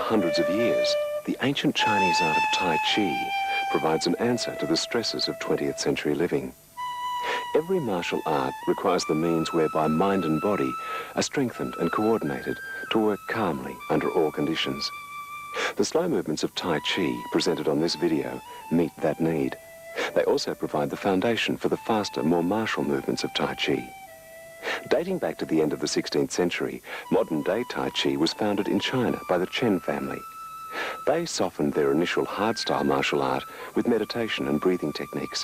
hundreds of years, the ancient Chinese art of Tai Chi provides an answer to the stresses of 20th century living. Every martial art requires the means whereby mind and body are strengthened and coordinated to work calmly under all conditions. The slow movements of Tai Chi presented on this video meet that need. They also provide the foundation for the faster, more martial movements of Tai Chi. Dating back to the end of the 16th century, modern-day Tai Chi was founded in China by the Chen family. They softened their initial hard-style martial art with meditation and breathing techniques.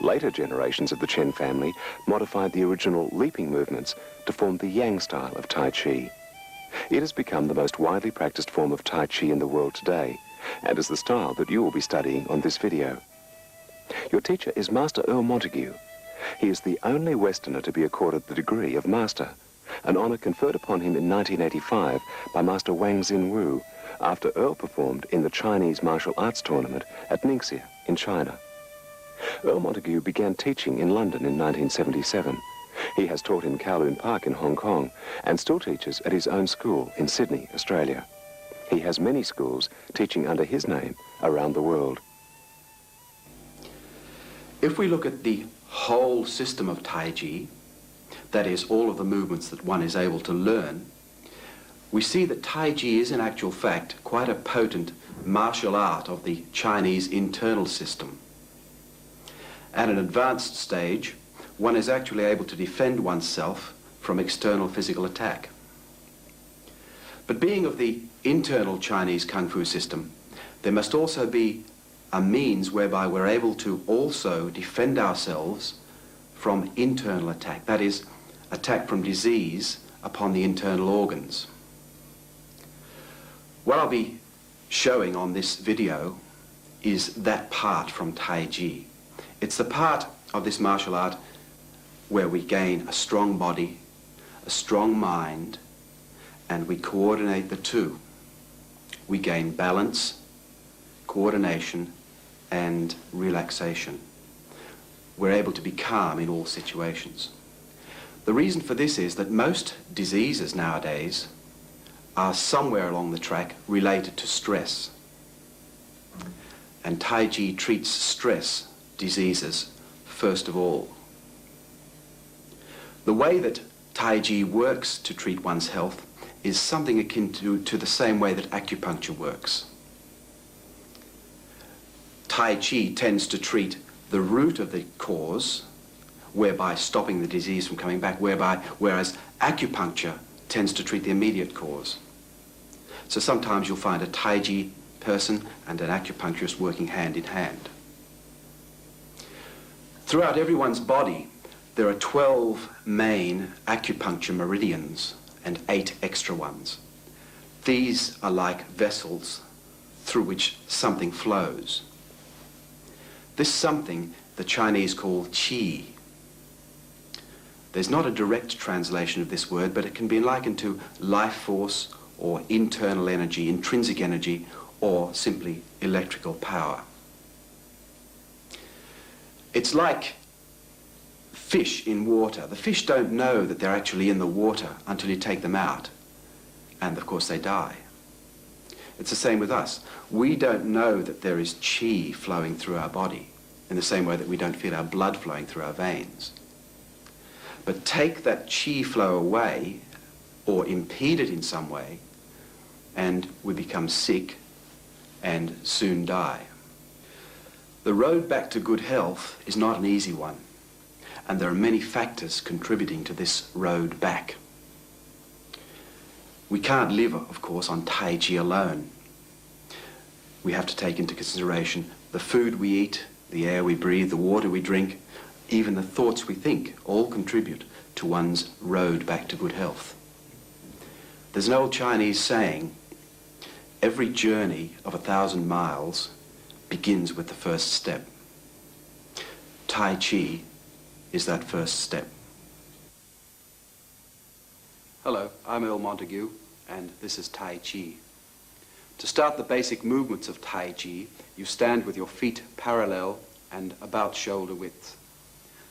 Later generations of the Chen family modified the original leaping movements to form the Yang style of Tai Chi. It has become the most widely practiced form of Tai Chi in the world today, and is the style that you will be studying on this video. Your teacher is Master Erle Montaigue. He is the only Westerner to be accorded the degree of Master, an honour conferred upon him in 1985 by Master Wang Xinwu, after Erle performed in the Chinese martial arts tournament at Ningxia in China. Erle Montaigue began teaching in London in 1977. He has taught in Kowloon Park in Hong Kong and still teaches at his own school in Sydney, Australia. He has many schools teaching under his name around the world. If we look at the whole system of Tai Chi, that is, all of the movements that one is able to learn, we see that Tai Chi is in actual fact quite a potent martial art of the Chinese internal system. At an advanced stage, one is actually able to defend oneself from external physical attack. But being of the internal Chinese Kung Fu system, there must also be a means whereby we're able to also defend ourselves from internal attack, that is, attack from disease upon the internal organs. What I'll be showing on this video is that part from Tai Chi. It's the part of this martial art where we gain a strong body, a strong mind, and we coordinate the two. We gain balance, coordination, and relaxation. We're able to be calm in all situations. The reason for this is that most diseases nowadays are somewhere along the track related to stress. And Tai Chi treats stress diseases first of all. The way that Tai Chi works to treat one's health is something akin to the same way that acupuncture works. Tai Chi tends to treat the root of the cause, whereby stopping the disease from coming back, whereas acupuncture tends to treat the immediate cause. So sometimes you'll find a Tai Chi person and an acupuncturist working hand in hand. Throughout everyone's body, there are 12 main acupuncture meridians and 8 extra ones. These are like vessels through which something flows. This something the Chinese call qi. There's not a direct translation of this word, but it can be likened to life force or internal energy, intrinsic energy, or simply electrical power. It's like fish in water. The fish don't know that they're actually in the water until you take them out, and of course they die. It's the same with us. We don't know that there is qi flowing through our body in the same way that we don't feel our blood flowing through our veins. But take that qi flow away or impede it in some way, and we become sick and soon die. The road back to good health is not an easy one, and there are many factors contributing to this road back. We can't live, of course, on Tai Chi alone. We have to take into consideration the food we eat, the air we breathe, the water we drink, even the thoughts we think, all contribute to one's road back to good health. There's an old Chinese saying, every journey of 1,000 miles begins with the first step. Tai Chi is that first step. Hello, I'm Erle Montaigue, and this is Tai Chi. To start the basic movements of Tai Chi, you stand with your feet parallel and about shoulder width.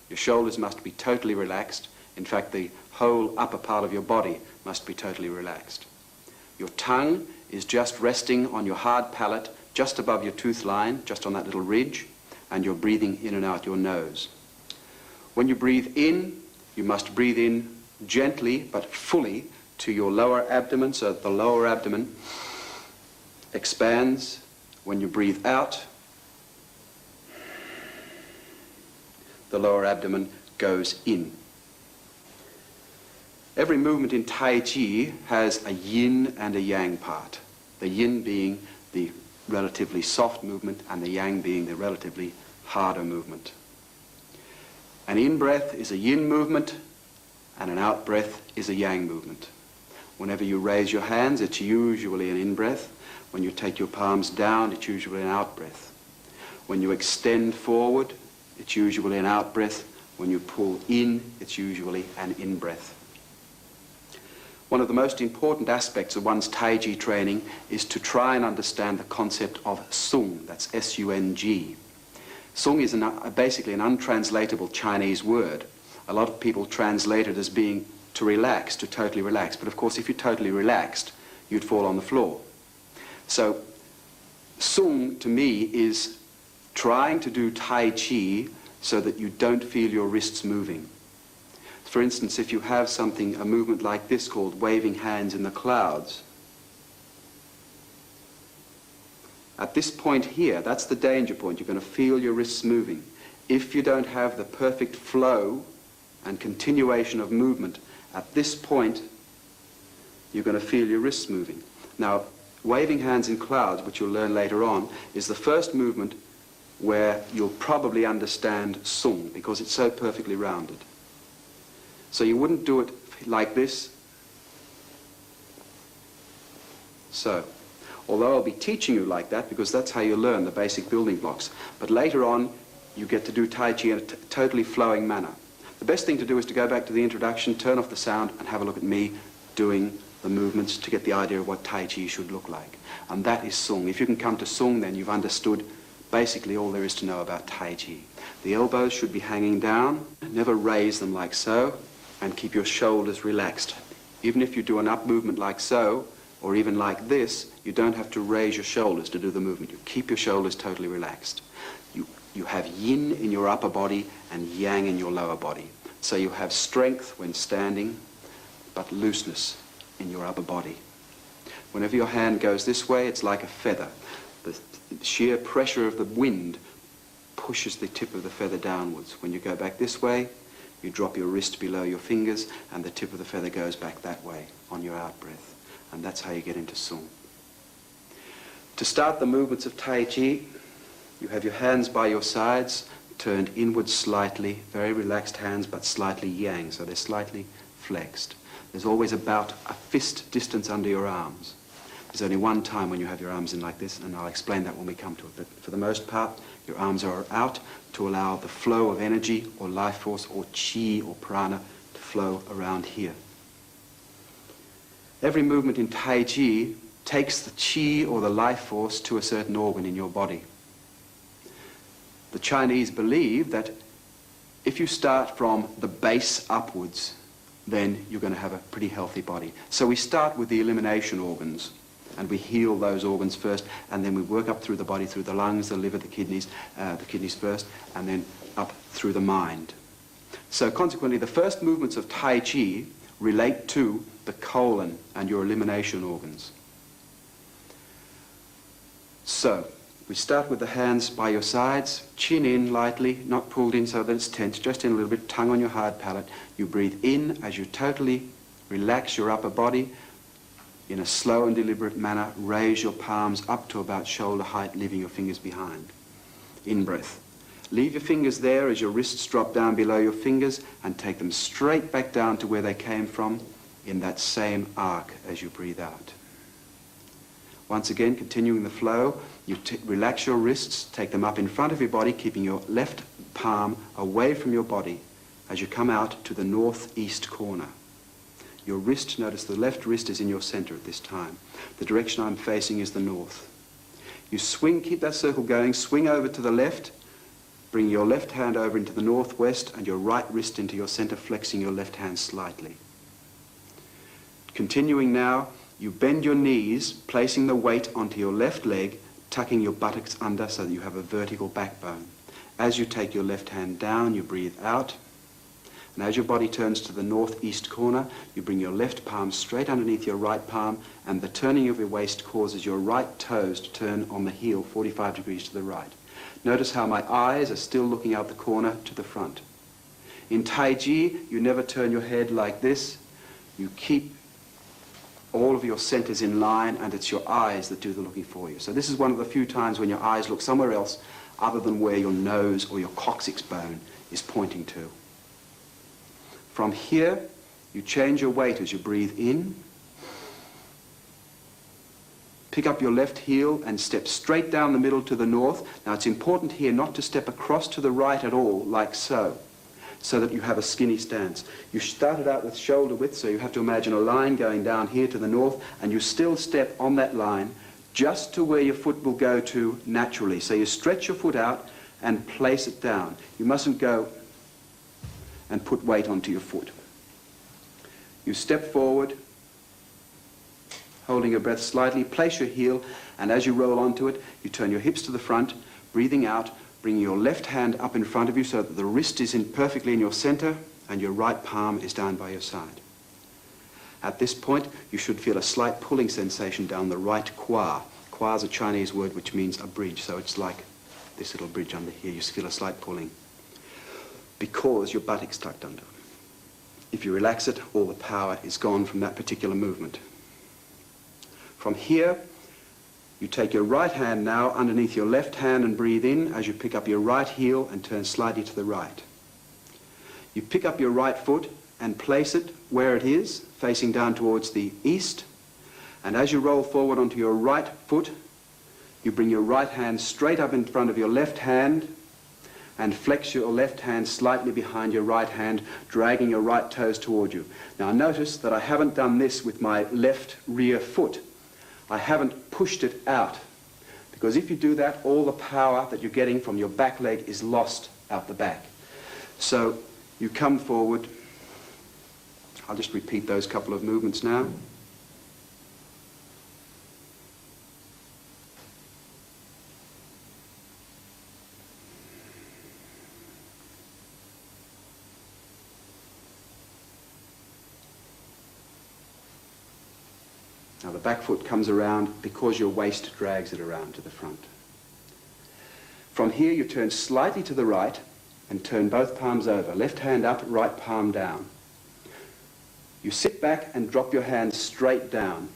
Your shoulders must be totally relaxed. In fact, the whole upper part of your body must be totally relaxed. Your tongue is just resting on your hard palate, just above your tooth line, just on that little ridge, and you're breathing in and out your nose. When you breathe in, you must breathe in gently but fully to your lower abdomen, so that the lower abdomen expands. When you breathe out, the lower abdomen goes in. Every movement in Tai Chi has a yin and a yang part. The yin being the relatively soft movement and the yang being the relatively harder movement. An in-breath is a yin movement and an out-breath is a yang movement. Whenever you raise your hands, it's usually an in-breath. When you take your palms down, it's usually an out-breath. When you extend forward, it's usually an out-breath. When you pull in, it's usually an in-breath. One of the most important aspects of one's Tai Chi training is to try and understand the concept of Sung, that's S-U-N-G. Sung is basically an untranslatable Chinese word. A lot of people translate it as being to relax, to totally relax. But of course, if you're totally relaxed, you'd fall on the floor. So, Sung to me is trying to do Tai Chi so that you don't feel your wrists moving. For instance, if you have a movement like this called waving hands in the clouds, at this point here, that's the danger point. You're going to feel your wrists moving. If you don't have the perfect flow and continuation of movement, at this point, you're going to feel your wrists moving. Now, waving hands in clouds, which you'll learn later on, is the first movement where you'll probably understand Sung, because it's so perfectly rounded. So you wouldn't do it like this. So, although I'll be teaching you like that, because that's how you learn the basic building blocks. But later on, you get to do Tai Chi in a totally flowing manner. The best thing to do is to go back to the introduction, turn off the sound, and have a look at me doing the movements to get the idea of what Tai Chi should look like. And that is Sung. If you can come to Sung, then you've understood basically all there is to know about Tai Chi. The elbows should be hanging down. Never raise them like so. And keep your shoulders relaxed. Even if you do an up movement like so, or even like this, you don't have to raise your shoulders to do the movement. You keep your shoulders totally relaxed. You have yin in your upper body and yang in your lower body. So you have strength when standing, but looseness in your upper body. Whenever your hand goes this way, it's like a feather. The sheer pressure of the wind pushes the tip of the feather downwards. When you go back this way, you drop your wrist below your fingers and the tip of the feather goes back that way on your out-breath. And that's how you get into Sung. To start the movements of Tai Chi, you have your hands by your sides, turned inward slightly, very relaxed hands, but slightly yang, so they're slightly flexed. There's always about a fist distance under your arms. There's only one time when you have your arms in like this, and I'll explain that when we come to it. But for the most part, your arms are out to allow the flow of energy or life force or chi or prana to flow around here. Every movement in Tai Chi takes the chi or the life force to a certain organ in your body. The Chinese believe that if you start from the base upwards, then you're going to have a pretty healthy body. So we start with the elimination organs, and we heal those organs first, and then we work up through the body, through the lungs, the liver, the kidneys first, and then up through the mind. So consequently, the first movements of Tai Chi relate to the colon and your elimination organs. So, we start with the hands by your sides, chin in lightly, not pulled in so that it's tense, just in a little bit, tongue on your hard palate. You breathe in as you totally relax your upper body. In a slow and deliberate manner, raise your palms up to about shoulder height, leaving your fingers behind. In-breath. Leave your fingers there as your wrists drop down below your fingers and take them straight back down to where they came from in that same arc as you breathe out. Once again, continuing the flow, you relax your wrists, take them up in front of your body, keeping your left palm away from your body as you come out to the northeast corner. Your wrist, notice the left wrist is in your center at this time. The direction I'm facing is the north. You swing, keep that circle going, swing over to the left, bring your left hand over into the northwest and your right wrist into your center, flexing your left hand slightly. Continuing now, You bend your knees, placing the weight onto your left leg, tucking your buttocks under so that you have a vertical backbone. As you take your left hand down, you breathe out. And as your body turns to the northeast corner, you bring your left palm straight underneath your right palm, and the turning of your waist causes your right toes to turn on the heel 45 degrees to the right. Notice how my eyes are still looking out the corner to the front. In Tai Chi, you never turn your head like this. You keep all of your centers in line, and it's your eyes that do the looking for you. So this is one of the few times when your eyes look somewhere else other than where your nose or your coccyx bone is pointing to. From here, you change your weight as you breathe in. Pick up your left heel and step straight down the middle to the north. Now it's important here not to step across to the right at all, like so that you have a skinny stance. You started out with shoulder width, so you have to imagine a line going down here to the north, and you still step on that line just to where your foot will go to naturally. So you stretch your foot out and place it down. You mustn't go and put weight onto your foot. You step forward, holding your breath slightly, place your heel, and as you roll onto it, you turn your hips to the front, breathing out, bringing your left hand up in front of you so that the wrist is perfectly in your center and your right palm is down by your side. At this point, you should feel a slight pulling sensation down the right kwa. Kwa is a Chinese word which means a bridge, so it's like this little bridge under here. You feel a slight pulling because your buttocks tucked under. If you relax it, all the power is gone from that particular movement. From here, you take your right hand now underneath your left hand and breathe in as you pick up your right heel and turn slightly to the right. You pick up your right foot and place it where it is, facing down towards the east. And as you roll forward onto your right foot, you bring your right hand straight up in front of your left hand and flex your left hand slightly behind your right hand, dragging your right toes toward you. Now notice that I haven't done this with my left rear foot. I haven't pushed it out, because if you do that, all the power that you're getting from your back leg is lost out the back. So you come forward. I'll just repeat those couple of movements now. Now the back foot comes around because your waist drags it around to the front. From here you turn slightly to the right and turn both palms over. Left hand up, right palm down. You sit back and drop your hands straight down.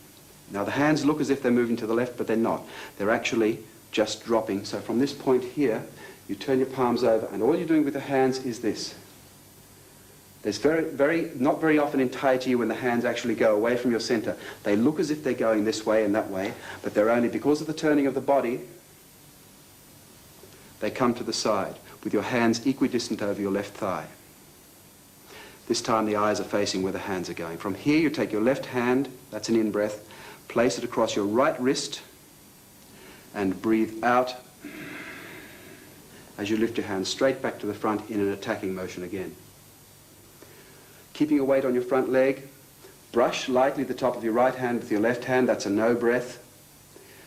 Now the hands look as if they're moving to the left, but they're not. They're actually just dropping. So from this point here, you turn your palms over, and all you're doing with the hands is this. There's not very often in Tai Chi when the hands actually go away from your center. They look as if they're going this way and that way, but they're only, because of the turning of the body, they come to the side with your hands equidistant over your left thigh. This time the eyes are facing where the hands are going. From here you take your left hand, that's an in-breath, place it across your right wrist and breathe out as you lift your hands straight back to the front in an attacking motion again. Keeping a weight on your front leg, brush lightly the top of your right hand with your left hand, that's a no breath.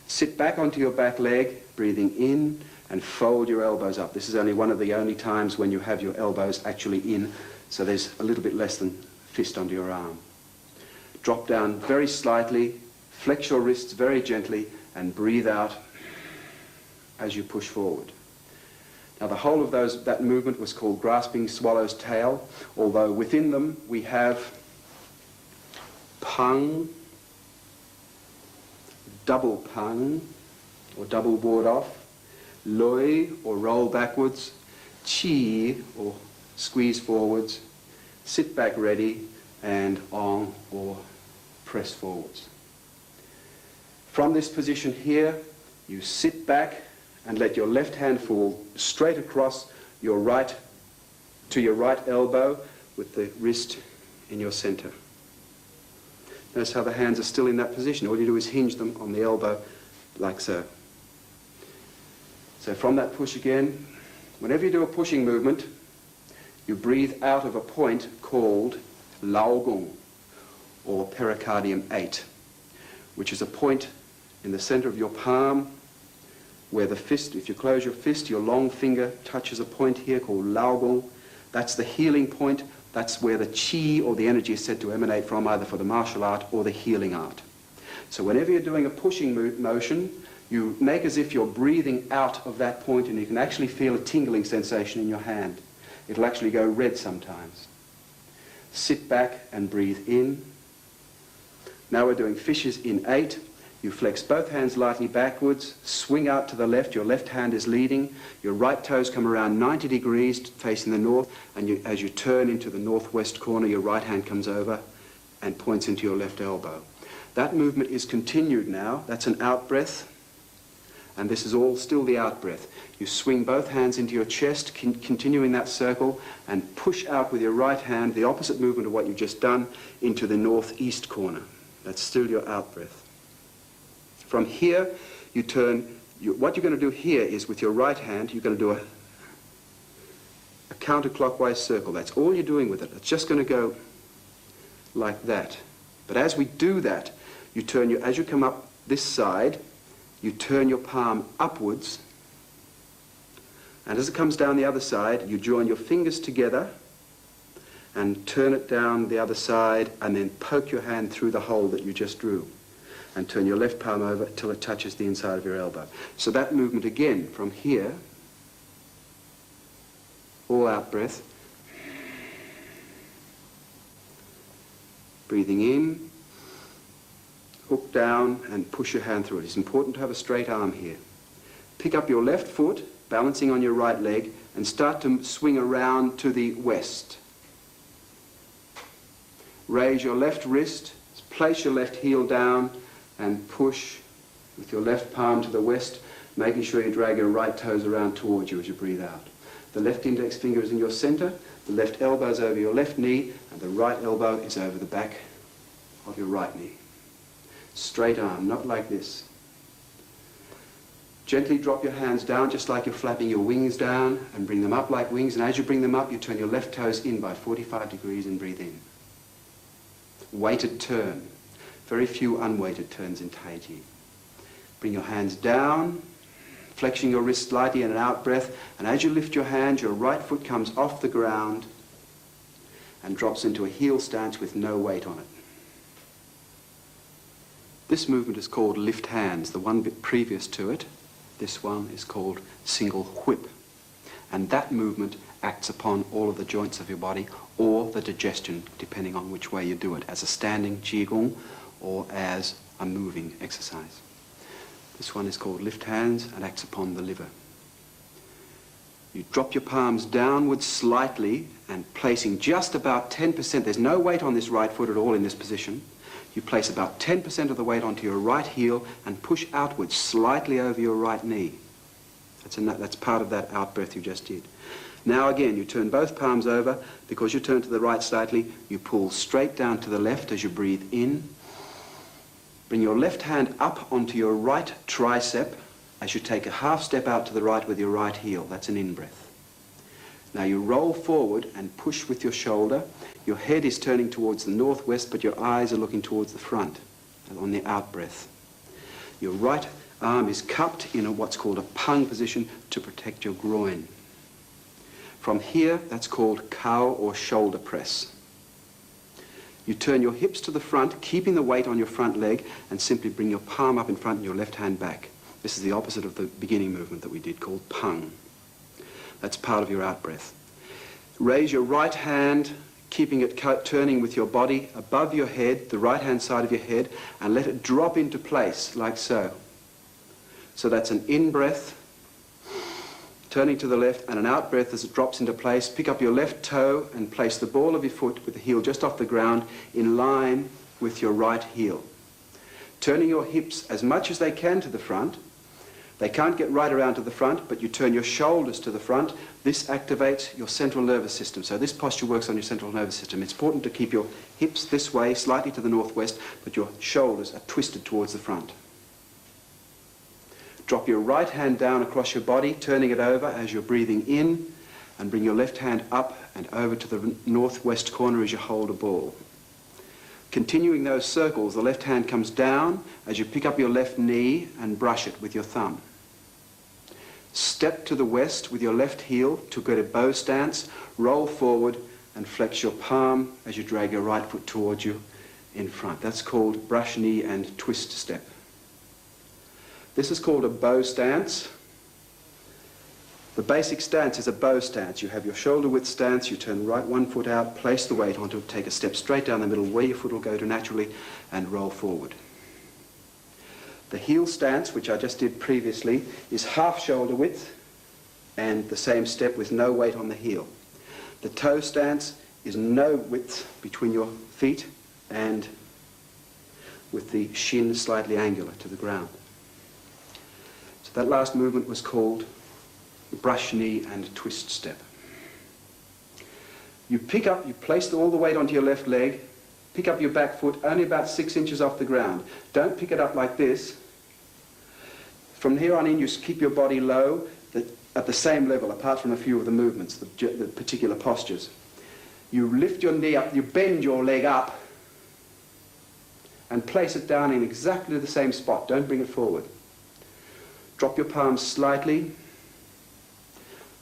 Sit back onto your back leg, breathing in, and fold your elbows up. This is one of the only times when you have your elbows actually in, so there's a little bit less than fist under your arm. Drop down very slightly, flex your wrists very gently, and breathe out as you push forward. Now the whole of that movement was called grasping swallow's tail, although within them we have pung, double pung, or double ward off, loi, or roll backwards, chi, or squeeze forwards, sit back ready, and ong, or press forwards. From this position here, you sit back and let your left hand fall straight across to your right elbow with the wrist in your center. Notice how the hands are still in that position. All you do is hinge them on the elbow like so. So from that push again, whenever you do a pushing movement, you breathe out of a point called Lao Gong, or pericardium 8. which is a point in the center of your palm where the fist, if you close your fist, your long finger touches a point here called laogong. That's the healing point. That's where the chi or the energy is said to emanate from, either for the martial art or the healing art. So whenever you're doing a pushing motion, you make as if you're breathing out of that point, and you can actually feel a tingling sensation in your hand. It'll actually go red sometimes. Sit back and breathe in. Now we're doing fishes in 8. You flex both hands lightly backwards, swing out to the left, your left hand is leading, your right toes come around 90 degrees facing the north, and as you turn into the northwest corner, your right hand comes over and points into your left elbow. That movement is continued now. That's an out breath, and this is all still the out breath. You swing both hands into your chest, continuing that circle, and push out with your right hand, the opposite movement of what you've just done, into the northeast corner. That's still your out breath. From here, you turn, what you're going to do here is with your right hand, you're going to do a counterclockwise circle. That's all you're doing with it. It's just going to go like that. But as we do that, you turn as you come up this side, you turn your palm upwards, and as it comes down the other side, you join your fingers together and turn it down the other side, and then poke your hand through the hole that you just drew, and turn your left palm over till it touches the inside of your elbow. So that movement again, from here, all out breath, breathing in, hook down and push your hand through it. It's important to have a straight arm here. Pick up your left foot, balancing on your right leg, and start to swing around to the west. Raise your left wrist, place your left heel down, and push with your left palm to the west, making sure you drag your right toes around towards you as you breathe out. The left index finger is in your center, the left elbow is over your left knee, and the right elbow is over the back of your right knee. Straight arm, not like this. Gently drop your hands down, just like you're flapping your wings down, and bring them up like wings, and as you bring them up, you turn your left toes in by 45 degrees and breathe in. Weighted turn. Very few unweighted turns in Tai Chi. Bring your hands down, flexing your wrist slightly in an out breath, and as you lift your hand, your right foot comes off the ground and drops into a heel stance with no weight on it. This movement is called lift hands. The one bit previous to it, this one is called single whip. And that movement acts upon all of the joints of your body or the digestion, depending on which way you do it, as a standing qigong or as a moving exercise. This one is called lift hands and acts upon the liver. You drop your palms downwards slightly and placing just about 10%, there's no weight on this right foot at all in this position. You place about 10% of the weight onto your right heel and push outwards slightly over your right knee. That's part of that out breath you just did. Now again, you turn both palms over. Because you turn to the right slightly, you pull straight down to the left as you breathe in. Bring your left hand up onto your right tricep as you take a half step out to the right with your right heel. That's an in-breath. Now you roll forward and push with your shoulder. Your head is turning towards the northwest, but your eyes are looking towards the front on the out-breath. Your right arm is cupped in what's called a pung position to protect your groin. From here, that's called cow or shoulder press. You turn your hips to the front, keeping the weight on your front leg, and simply bring your palm up in front and your left hand back. This is the opposite of the beginning movement that we did, called pung. That's part of your out-breath. Raise your right hand, keeping it turning with your body above your head, the right-hand side of your head, and let it drop into place, like so. So that's an in-breath, turning to the left, and an out-breath as it drops into place. Pick up your left toe and place the ball of your foot with the heel just off the ground in line with your right heel. Turning your hips as much as they can to the front. They can't get right around to the front, but you turn your shoulders to the front. This activates your central nervous system. So this posture works on your central nervous system. It's important to keep your hips this way, slightly to the northwest, but your shoulders are twisted towards the front. Drop your right hand down across your body, turning it over as you're breathing in, and bring your left hand up and over to the northwest corner as you hold a ball. Continuing those circles, the left hand comes down as you pick up your left knee and brush it with your thumb. Step to the west with your left heel to get a bow stance, roll forward and flex your palm as you drag your right foot towards you in front. That's called brush knee and twist step. This is called a bow stance. The basic stance is a bow stance. You have your shoulder width stance, you turn right one foot out, place the weight onto it, take a step straight down the middle where your foot will go to naturally and roll forward. The heel stance, which I just did previously, is half shoulder width and the same step with no weight on the heel. The toe stance is no width between your feet and with the shin slightly angular to the ground. So that last movement was called brush knee and twist step. You pick up, you place all the weight onto your left leg, pick up your back foot only about 6 inches off the ground. Don't pick it up like this. From here on in, you keep your body low at the same level, apart from a few of the movements, the particular postures. You lift your knee up, you bend your leg up and place it down in exactly the same spot. Don't bring it forward. Drop your palms slightly.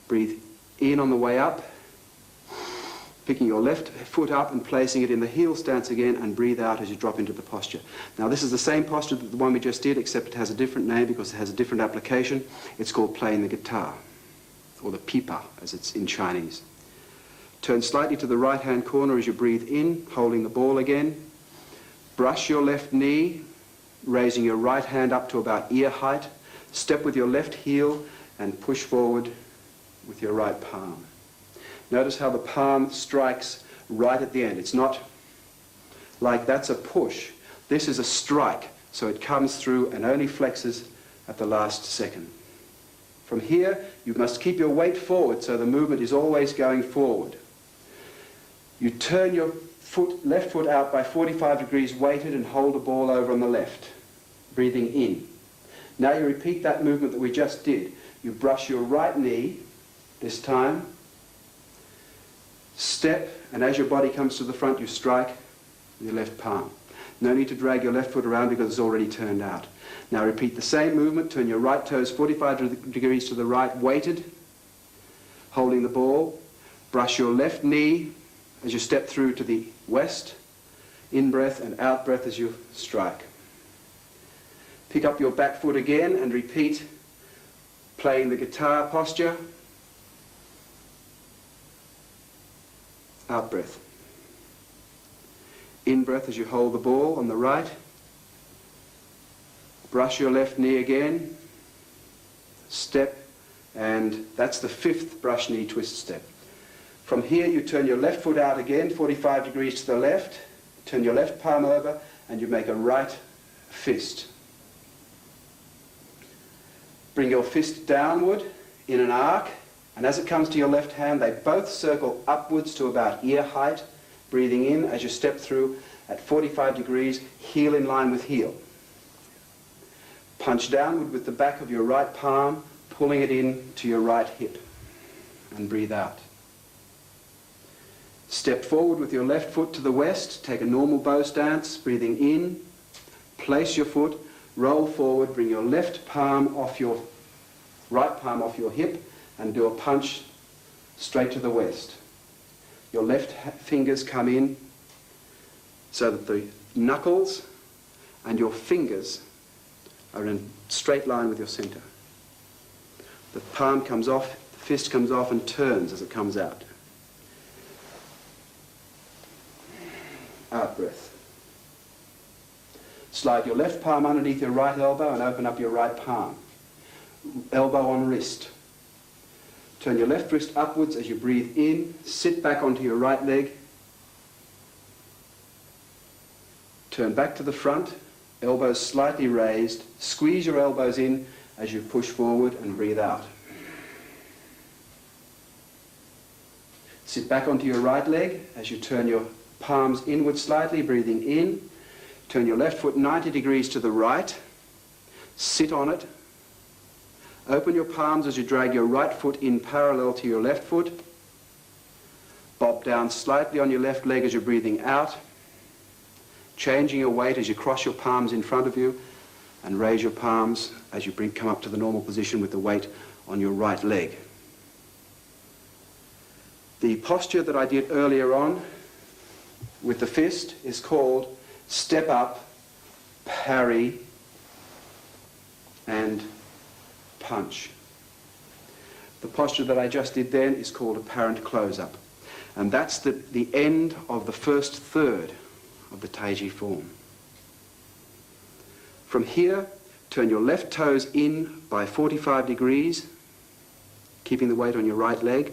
Breathe in on the way up, picking your left foot up and placing it in the heel stance again, and breathe out as you drop into the posture. Now this is the same posture that the one we just did, except it has a different name because it has a different application. It's called playing the guitar, or the pipa as it's in Chinese. Turn slightly to the right hand corner as you breathe in, holding the ball again. Brush your left knee, raising your right hand up to about ear height. Step with your left heel and push forward with your right palm. Notice how the palm strikes right at the end. It's not like that's a push. This is a strike, so it comes through and only flexes at the last second. From here, you must keep your weight forward so the movement is always going forward. You turn your left foot out by 45 degrees weighted and hold the ball over on the left, breathing in. Now you repeat that movement that we just did. You brush your right knee, this time, step, and as your body comes to the front, you strike with your left palm. No need to drag your left foot around because it's already turned out. Now repeat the same movement, turn your right toes 45 degrees to the right, weighted, holding the ball. Brush your left knee as you step through to the west, in-breath and out-breath as you strike. Pick up your back foot again and repeat playing the guitar posture. Out breath. In breath as you hold the ball on the right. Brush your left knee again. Step, and that's the 5th brush knee twist step. From here you turn your left foot out again, 45 degrees to the left. Turn your left palm over and you make a right fist. Bring your fist downward in an arc. And as it comes to your left hand, they both circle upwards to about ear height, breathing in as you step through at 45 degrees, heel in line with heel. Punch downward with the back of your right palm, pulling it in to your right hip, and breathe out. Step forward with your left foot to the west, take a normal bow stance, breathing in, place your foot, roll forward, bring your left palm off your right palm off your hip, and do a punch straight to the west. Your left fingers come in so that the knuckles and your fingers are in a straight line with your center. The palm comes off, the fist comes off and turns as it comes out. Out breath. Slide your left palm underneath your right elbow and open up your right palm. Elbow on wrist. Turn your left wrist upwards as you breathe in. Sit back onto your right leg. Turn back to the front. Elbows slightly raised. Squeeze your elbows in as you push forward and breathe out. Sit back onto your right leg as you turn your palms inward slightly, breathing in. Turn your left foot 90 degrees to the right. Sit on it. Open your palms as you drag your right foot in parallel to your left foot. Bob down slightly on your left leg as you're breathing out. changing your weight as you cross your palms in front of you and raise your palms as you come up to the normal position with the weight on your right leg. The posture that I did earlier on with the fist is called step up, parry, and punch. The posture that I just did then is called apparent close-up. And that's the end of the first third of the Taiji form. From here, turn your left toes in by 45 degrees, keeping the weight on your right leg.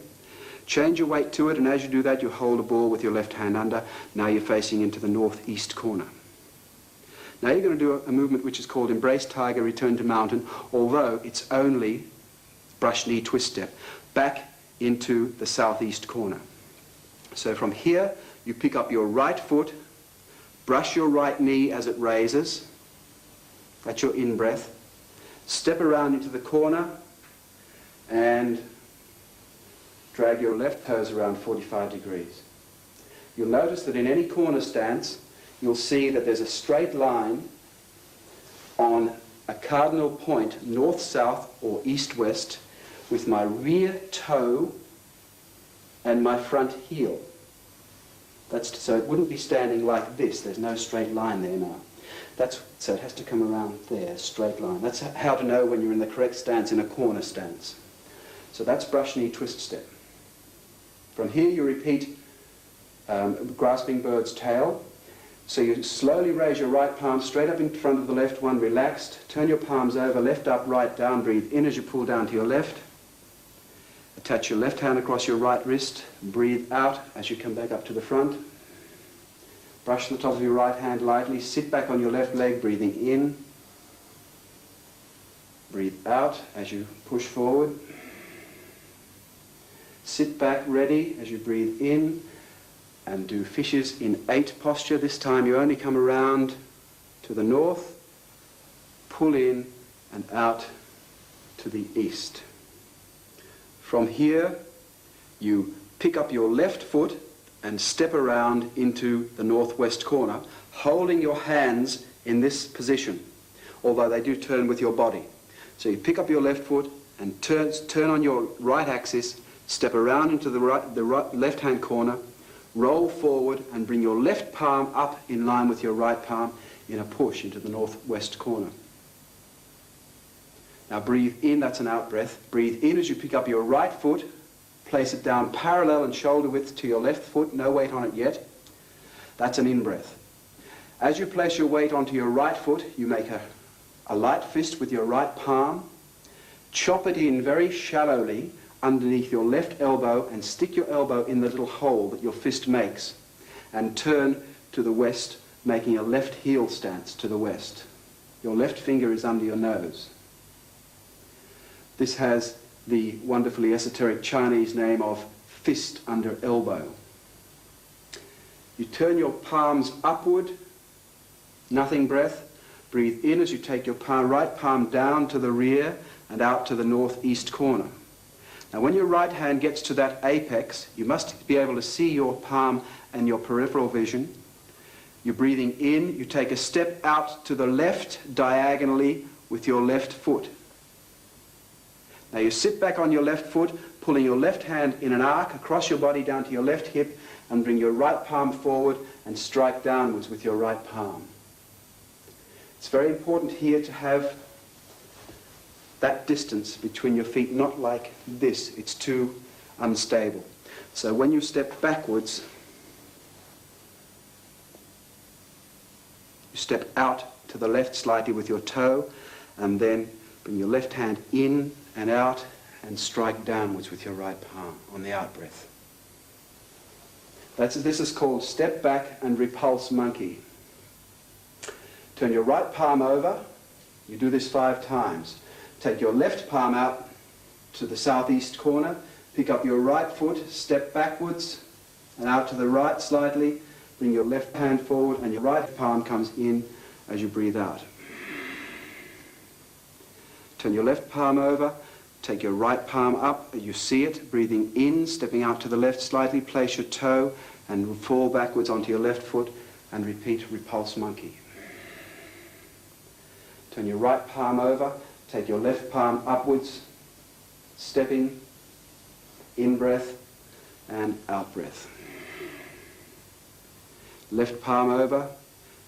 Change your weight to it, and as you do that, you hold a ball with your left hand under. Now you're facing into the northeast corner. Now you're going to do a movement which is called embrace tiger, return to mountain, although it's only brush knee twist step, back into the southeast corner. So from here, you pick up your right foot, brush your right knee as it raises, that's your in-breath, step around into the corner, and drag your left toes around 45 degrees. You'll notice that in any corner stance, you'll see that there's a straight line on a cardinal point, north-south or east-west, with my rear toe and my front heel. So it wouldn't be standing like this. There's no straight line there now. So it has to come around there, straight line. That's how to know when you're in the correct stance in a corner stance. So that's brush knee twist step. From here you repeat grasping bird's tail. So you slowly raise your right palm straight up in front of the left one, relaxed. Turn your palms over, left up, right down. Breathe in as you pull down to your left. Attach your left hand across your right wrist. Breathe out as you come back up to the front. Brush the top of your right hand lightly. Sit back on your left leg, breathing in. Breathe out as you push forward. Sit back ready as you breathe in and do fishes in 8 posture. This time you only come around to the north, pull in and out to the east. From here, you pick up your left foot and step around into the northwest corner, holding your hands in this position, although they do turn with your body. So you pick up your left foot and turn on your right axis, step around into the left-hand corner, roll forward and bring your left palm up in line with your right palm in a push into the northwest corner. Now breathe in, that's an out breath. Breathe in as you pick up your right foot, place it down parallel and shoulder width to your left foot, no weight on it yet. That's an in breath. As you place your weight onto your right foot, you make a light fist with your right palm, chop it in very shallowly underneath your left elbow and stick your elbow in the little hole that your fist makes and turn to the west, making a left heel stance to the west. Your left finger is under your nose. This has the wonderfully esoteric Chinese name of fist under elbow. You turn your palms upward, nothing breath. Breathe in as you take your right palm down to the rear and out to the northeast corner. Now when your right hand gets to that apex, you must be able to see your palm and your peripheral vision. You're breathing in, you take a step out to the left diagonally with your left foot. Now you sit back on your left foot, pulling your left hand in an arc across your body down to your left hip, and bring your right palm forward and strike downwards with your right palm. It's very important here to have that distance between your feet, not like this. It's too unstable. So when you step backwards, you step out to the left slightly with your toe, and then bring your left hand in and out and strike downwards with your right palm on the out breath. This is called step back and repulse monkey. Turn your right palm over. You do this 5 times. Take your left palm out to the southeast corner. Pick up your right foot, step backwards and out to the right slightly. Bring your left hand forward and your right palm comes in as you breathe out. Turn your left palm over. Take your right palm up, you see it, breathing in, stepping out to the left slightly, place your toe and fall backwards onto your left foot and repeat repulse monkey. Turn your right palm over, take your left palm upwards, stepping, in-breath and out-breath. Left palm over,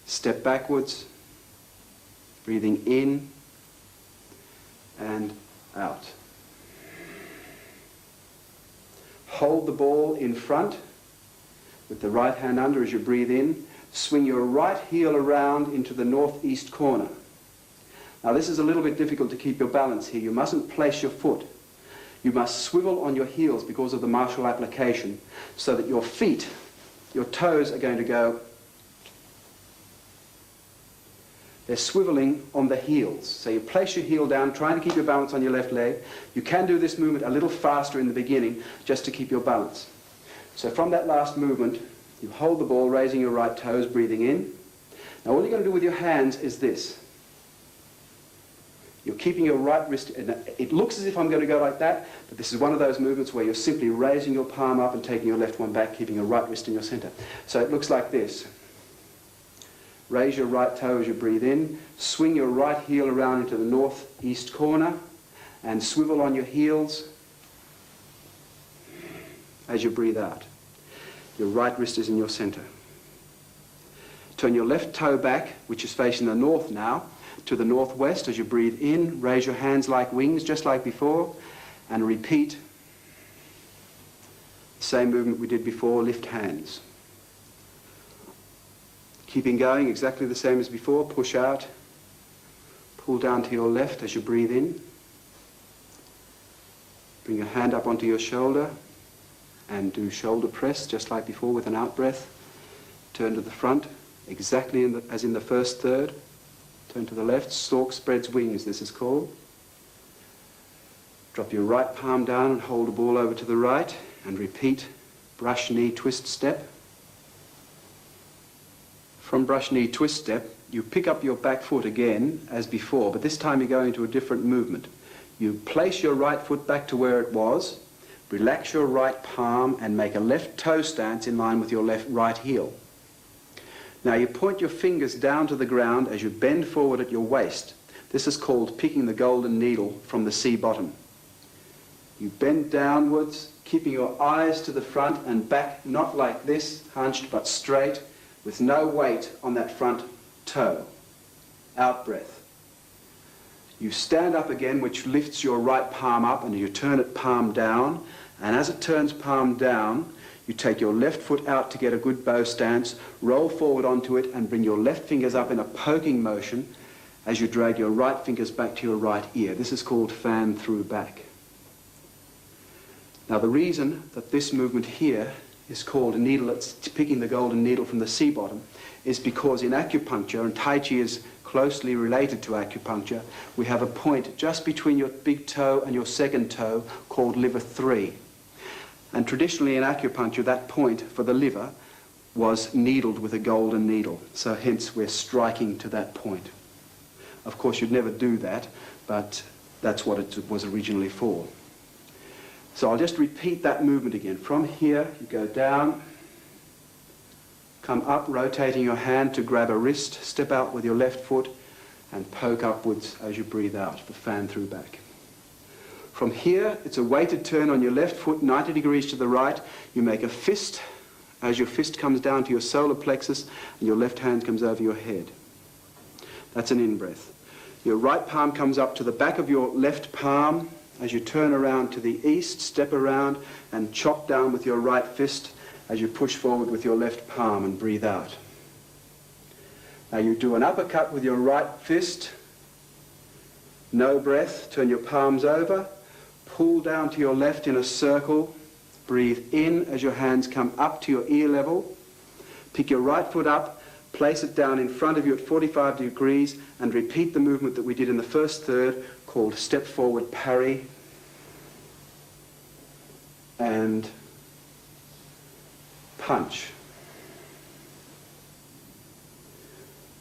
step backwards, breathing in and out. Hold the ball in front with the right hand under as you breathe in. Swing your right heel around into the northeast corner. Now this is a little bit difficult to keep your balance here. You mustn't place your foot. You must swivel on your heels because of the martial application, so that your feet, your toes are going to go, they're swiveling on the heels. So you place your heel down, trying to keep your balance on your left leg. You can do this movement a little faster in the beginning, just to keep your balance. So from that last movement, you hold the ball, raising your right toes, breathing in. Now all you're going to do with your hands is this. You're keeping your right wrist, and it looks as if I'm going to go like that, but this is one of those movements where you're simply raising your palm up and taking your left one back, keeping your right wrist in your center. So it looks like this. Raise your right toe as you breathe in, swing your right heel around into the northeast corner, and swivel on your heels as you breathe out. Your right wrist is in your center. Turn your left toe back, which is facing the north now, to the northwest as you breathe in. Raise your hands like wings, just like before, and repeat the same movement we did before. Lift hands. Keeping going exactly the same as before. Push out, pull down to your left as you breathe in. Bring your hand up onto your shoulder and do shoulder press just like before with an out breath. Turn to the front exactly as in the first third. Turn to the left, stork spreads wings, this is called. Drop your right palm down and hold the ball over to the right, and repeat brush knee twist step. From brush knee twist step, you pick up your back foot again as before, but this time you're going into a different movement. You place your right foot back to where it was, relax your right palm and make a left toe stance in line with your right heel. Now you point your fingers down to the ground as you bend forward at your waist. This is called picking the golden needle from the sea bottom. You bend downwards, keeping your eyes to the front and back, not like this, hunched, but straight, with no weight on that front toe. Out breath. You stand up again, which lifts your right palm up, and you turn it palm down, and as it turns palm down, you take your left foot out to get a good bow stance, roll forward onto it and bring your left fingers up in a poking motion as you drag your right fingers back to your right ear. This is called fan through back. Now the reason that this movement here is called a needle, it's picking the golden needle from the sea bottom, is because in acupuncture, and Tai Chi is closely related to acupuncture, we have a point just between your big toe and your second toe called liver 3. And traditionally in acupuncture, that point for the liver was needled with a golden needle. So hence we're striking to that point. Of course, you'd never do that, but that's what it was originally for. So I'll just repeat that movement again. From here, you go down, come up, rotating your hand to grab a wrist, step out with your left foot, and poke upwards as you breathe out, the fan through back. From here, it's a weighted turn on your left foot, 90 degrees to the right. You make a fist as your fist comes down to your solar plexus and your left hand comes over your head. That's an in-breath. Your right palm comes up to the back of your left palm as you turn around to the east, step around and chop down with your right fist as you push forward with your left palm and breathe out. Now you do an uppercut with your right fist, no breath, turn your palms over, pull down to your left in a circle, breathe in as your hands come up to your ear level, pick your right foot up, place it down in front of you at 45 degrees and repeat the movement that we did in the first third called step forward parry and punch.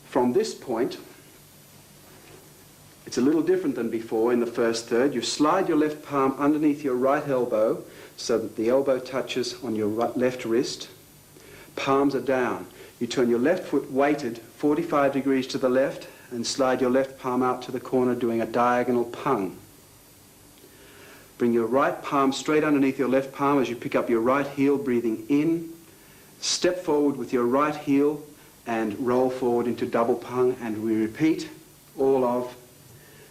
From this point, it's a little different than before in the first third. You slide your left palm underneath your right elbow so that the elbow touches on your left wrist. Palms are down. You turn your left foot weighted 45 degrees to the left and slide your left palm out to the corner doing a diagonal pung. Bring your right palm straight underneath your left palm as you pick up your right heel, breathing in. Step forward with your right heel and roll forward into double pung, and we repeat all of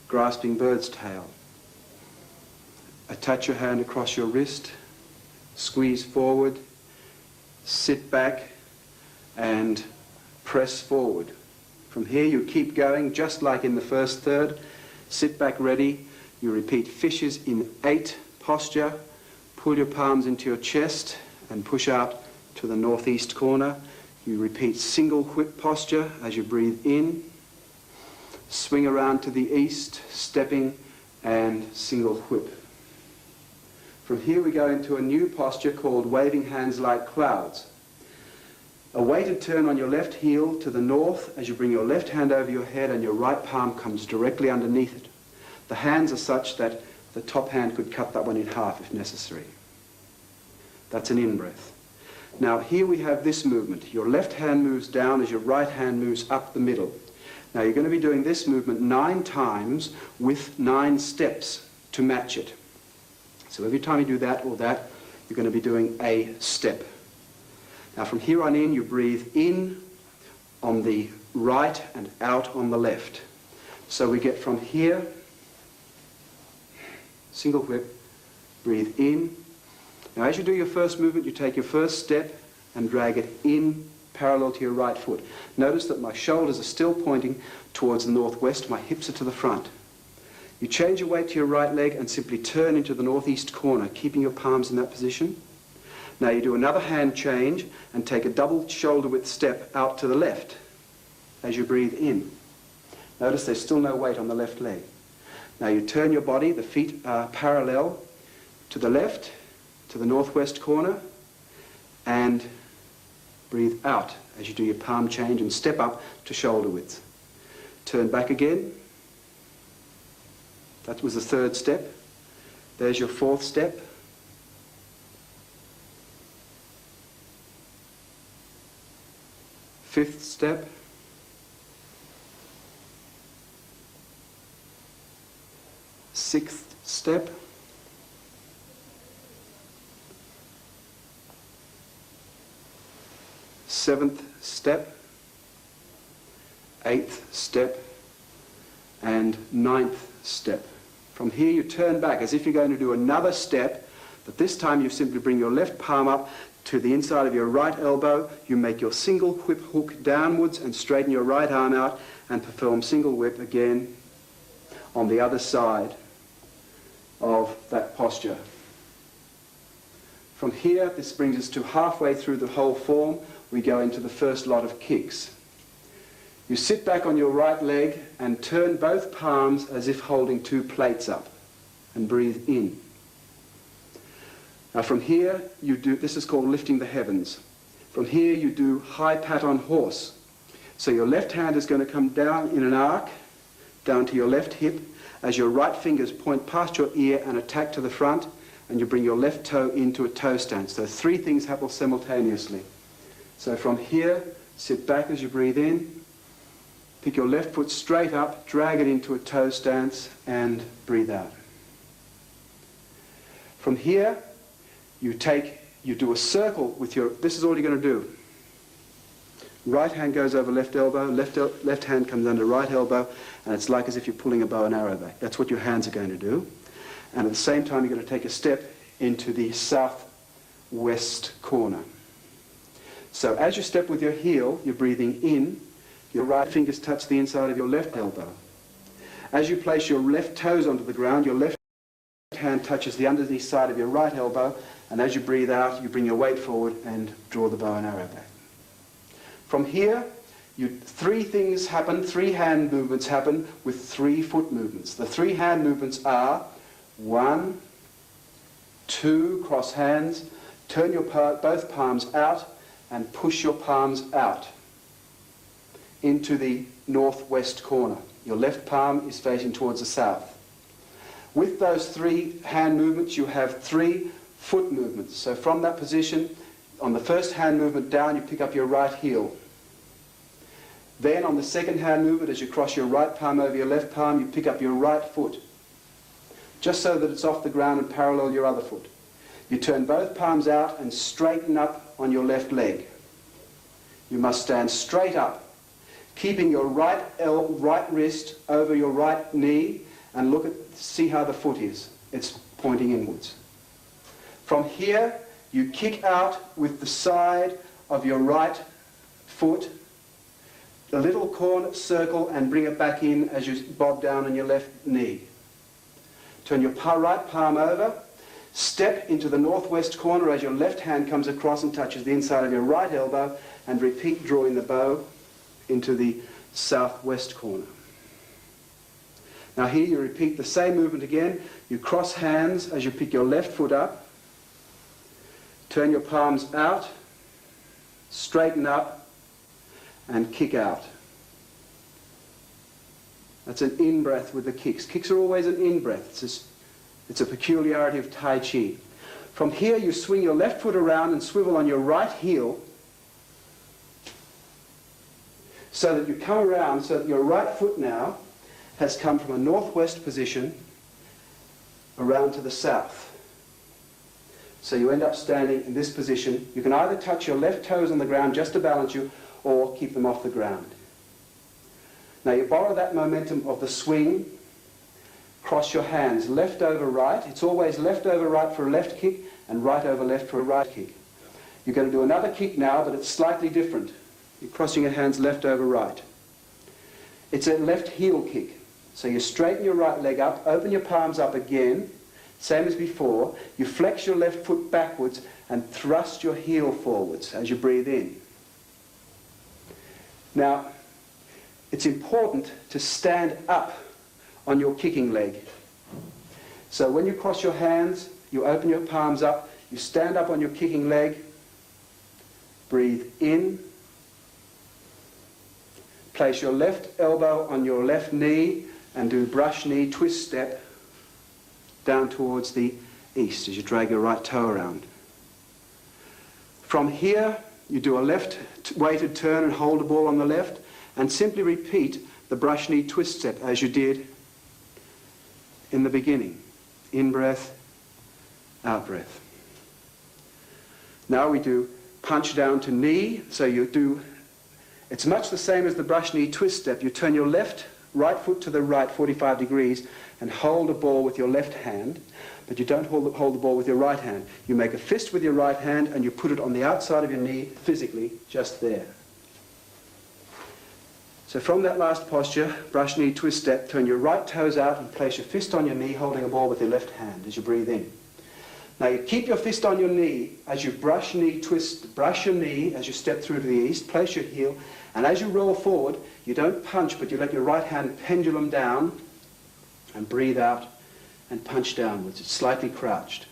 grasping bird's tail. Attach your hand across your wrist, squeeze forward, sit back and press forward. From here you keep going just like in the first third. Sit back ready. You repeat fishes in 8 posture. Pull your palms into your chest and push out to the northeast corner. You repeat single whip posture as you breathe in. Swing around to the east, stepping and single whip. From here we go into a new posture called waving hands like clouds. A weighted turn on your left heel to the north as you bring your left hand over your head and your right palm comes directly underneath it. The hands are such that the top hand could cut that one in half if necessary. That's an in-breath. Now here we have this movement. Your left hand moves down as your right hand moves up the middle. Now you're going to be doing this movement 9 times with 9 steps to match it. So every time you do that or that, you're going to be doing a step. Now from here on in, you breathe in on the right and out on the left. So we get from here, single whip, breathe in. Now as you do your first movement, you take your first step and drag it in parallel to your right foot. Notice that my shoulders are still pointing towards the northwest, my hips are to the front. You change your weight to your right leg and simply turn into the northeast corner, keeping your palms in that position. Now you do another hand change and take a double shoulder width step out to the left as you breathe in. Notice there's still no weight on the left leg. Now you turn your body, the feet are parallel to the left, to the northwest corner, and breathe out as you do your palm change and step up to shoulder width. Turn back again. That was the third step. There's your fourth step. Fifth step. Sixth step. Seventh step. Eighth step. And ninth step. From here you turn back as if you're going to do another step, but this time you simply bring your left palm up to the inside of your right elbow. You make your single whip hook downwards and straighten your right arm out and perform single whip again on the other side of that posture. From here, this brings us to halfway through the whole form. We go into the first lot of kicks. You sit back on your right leg and turn both palms as if holding 2 plates up and breathe in. Now from here you do, this is called lifting the heavens. From here you do high pat on horse. So your left hand is going to come down in an arc, down to your left hip, as your right fingers point past your ear and attack to the front, and you bring your left toe into a toe stance. So 3 things happen simultaneously. So from here, sit back as you breathe in. Pick your left foot straight up, drag it into a toe stance, and breathe out. From here, you do a circle with your, this is all you're going to do. Right hand goes over left elbow, left hand comes under right elbow, and it's like as if you're pulling a bow and arrow back. That's what your hands are going to do. And at the same time, you're going to take a step into the southwest corner. So as you step with your heel, you're breathing in. Your right fingers touch the inside of your left elbow. As you place your left toes onto the ground, your left hand touches the underneath side of your right elbow, and as you breathe out, you bring your weight forward and draw the bow and arrow back. From here, 3 things happen, 3 hand movements happen with 3 foot movements. The 3 hand movements are 1, 2, cross hands, turn your both palms out, and push your palms out into the northwest corner. Your left palm is facing towards the south. With those 3 hand movements, you have 3 foot movements. So from that position, on the first hand movement down, you pick up your right heel. Then on the second hand movement, as you cross your right palm over your left palm, you pick up your right foot, just so that it's off the ground and parallel your other foot. You turn both palms out and straighten up on your left leg. You must stand straight up, keeping your right wrist over your right knee, and see how the foot is. It's pointing inwards. From here, you kick out with the side of your right foot, a little corner circle, and bring it back in as you bob down on your left knee. Turn your right palm over, step into the northwest corner as your left hand comes across and touches the inside of your right elbow, and repeat drawing the bow into the southwest corner. Now here you repeat the same movement again. You cross hands as you pick your left foot up, turn your palms out, straighten up, and kick out. That's an in-breath with the kicks. Kicks are always an in-breath. It's a peculiarity of Tai Chi. From here you swing your left foot around and swivel on your right heel, so that you come around, so that your right foot now has come from a northwest position around to the south. So you end up standing in this position. You can either touch your left toes on the ground just to balance you, or keep them off the ground. Now you borrow that momentum of the swing, cross your hands left over right. It's always left over right for a left kick and right over left for a right kick. You're going to do another kick now, but it's slightly different. You're crossing your hands left over right. It's a left heel kick. So you straighten your right leg up, open your palms up again, same as before. You flex your left foot backwards and thrust your heel forwards as you breathe in. Now, it's important to stand up on your kicking leg. So when you cross your hands, you open your palms up, you stand up on your kicking leg, breathe in, place your left elbow on your left knee and do brush knee twist step down towards the east as you drag your right toe around. From here, you do a left weighted turn and hold the ball on the left, and simply repeat the brush knee twist step as you did in the beginning. In breath, out breath. Now we do punch down to knee. So it's much the same as the brush knee twist step. You turn your right foot to the right 45 degrees and hold a ball with your left hand, but you don't hold the ball with your right hand. You make a fist with your right hand and you put it on the outside of your knee physically, just there. So from that last posture, brush knee twist step, turn your right toes out and place your fist on your knee, holding a ball with your left hand as you breathe in. Now you keep your fist on your knee as you brush your knee as you step through to the east, place your heel, and as you roll forward, you don't punch, but you let your right hand pendulum down and breathe out and punch downwards. It's slightly crouched.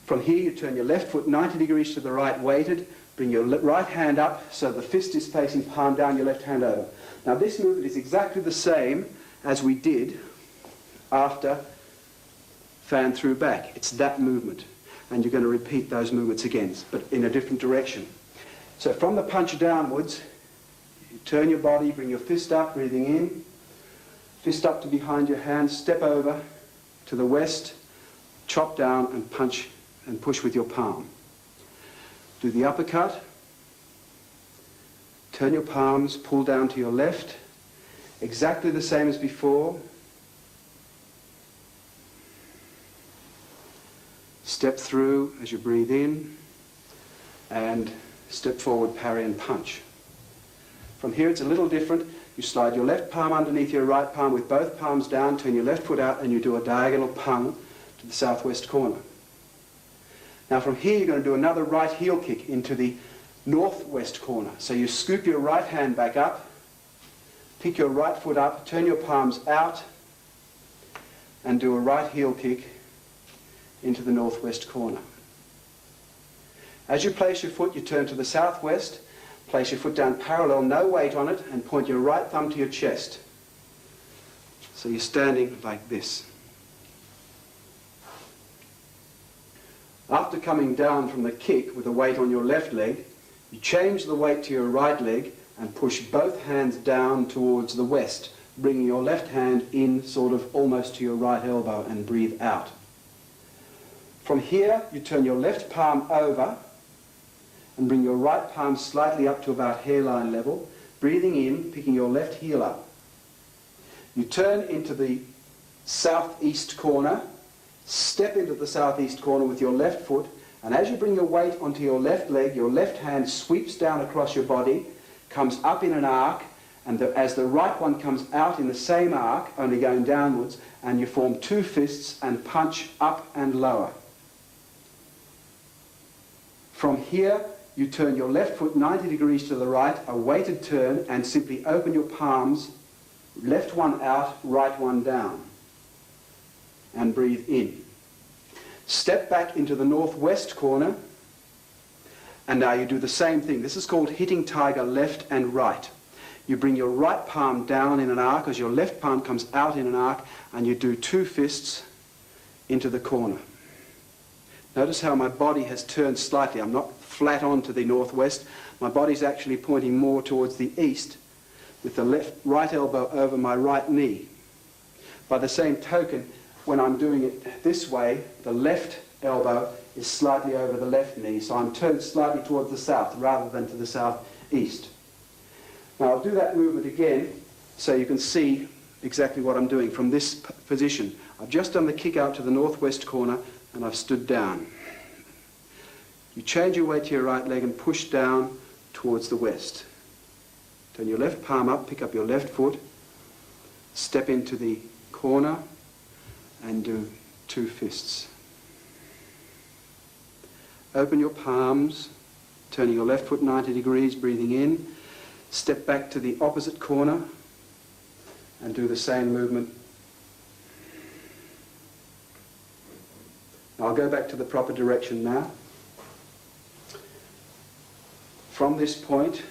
From here, you turn your left foot 90 degrees to the right, weighted, bring your right hand up so the fist is facing palm down, your left hand over. Now this movement is exactly the same as we did after fan through back. It's that movement, and you're going to repeat those movements again, but in a different direction. So from the punch downwards, you turn your body, bring your fist up, breathing in, fist up to behind your hand, step over to the west, chop down and punch and push with your palm. Do the uppercut, turn your palms, pull down to your left, exactly the same as before. Step through as you breathe in, and step forward, parry and punch. From here it's a little different. You slide your left palm underneath your right palm with both palms down, turn your left foot out, and you do a diagonal pung to the southwest corner. Now from here you're going to do another right heel kick into the northwest corner. So you scoop your right hand back up, pick your right foot up, turn your palms out, and do a right heel kick into the northwest corner. As you place your foot, you turn to the southwest, place your foot down parallel, no weight on it, and point your right thumb to your chest. So you're standing like this. After coming down from the kick with the weight on your left leg, you change the weight to your right leg and push both hands down towards the west, bringing your left hand in sort of almost to your right elbow and breathe out. From here, you turn your left palm over and bring your right palm slightly up to about hairline level, breathing in, picking your left heel up. You turn into the southeast corner, step into the southeast corner with your left foot, and as you bring your weight onto your left leg, your left hand sweeps down across your body, comes up in an arc, and as the right one comes out in the same arc, only going downwards, and you form two fists and punch up and lower. From here, you turn your left foot 90 degrees to the right, a weighted turn, and simply open your palms, left one out, right one down, and breathe in. Step back into the northwest corner, and now you do the same thing. This is called hitting tiger left and right. You bring your right palm down in an arc as your left palm comes out in an arc, and you do two fists into the corner. Notice how my body has turned slightly. I'm not flat on to the northwest. My body's actually pointing more towards the east, with the right elbow over my right knee. By the same token, when I'm doing it this way, the left elbow is slightly over the left knee, so I'm turned slightly towards the south rather than to the southeast. Now I'll do that movement again so you can see exactly what I'm doing from this position. I've just done the kick out to the northwest corner and I've stood down. You change your weight to your right leg and push down towards the west. Turn your left palm up, pick up your left foot, step into the corner and do two fists. Open your palms, turning your left foot 90 degrees, breathing in. Step back to the opposite corner and do the same movement. I'll go back to the proper direction now. From this point,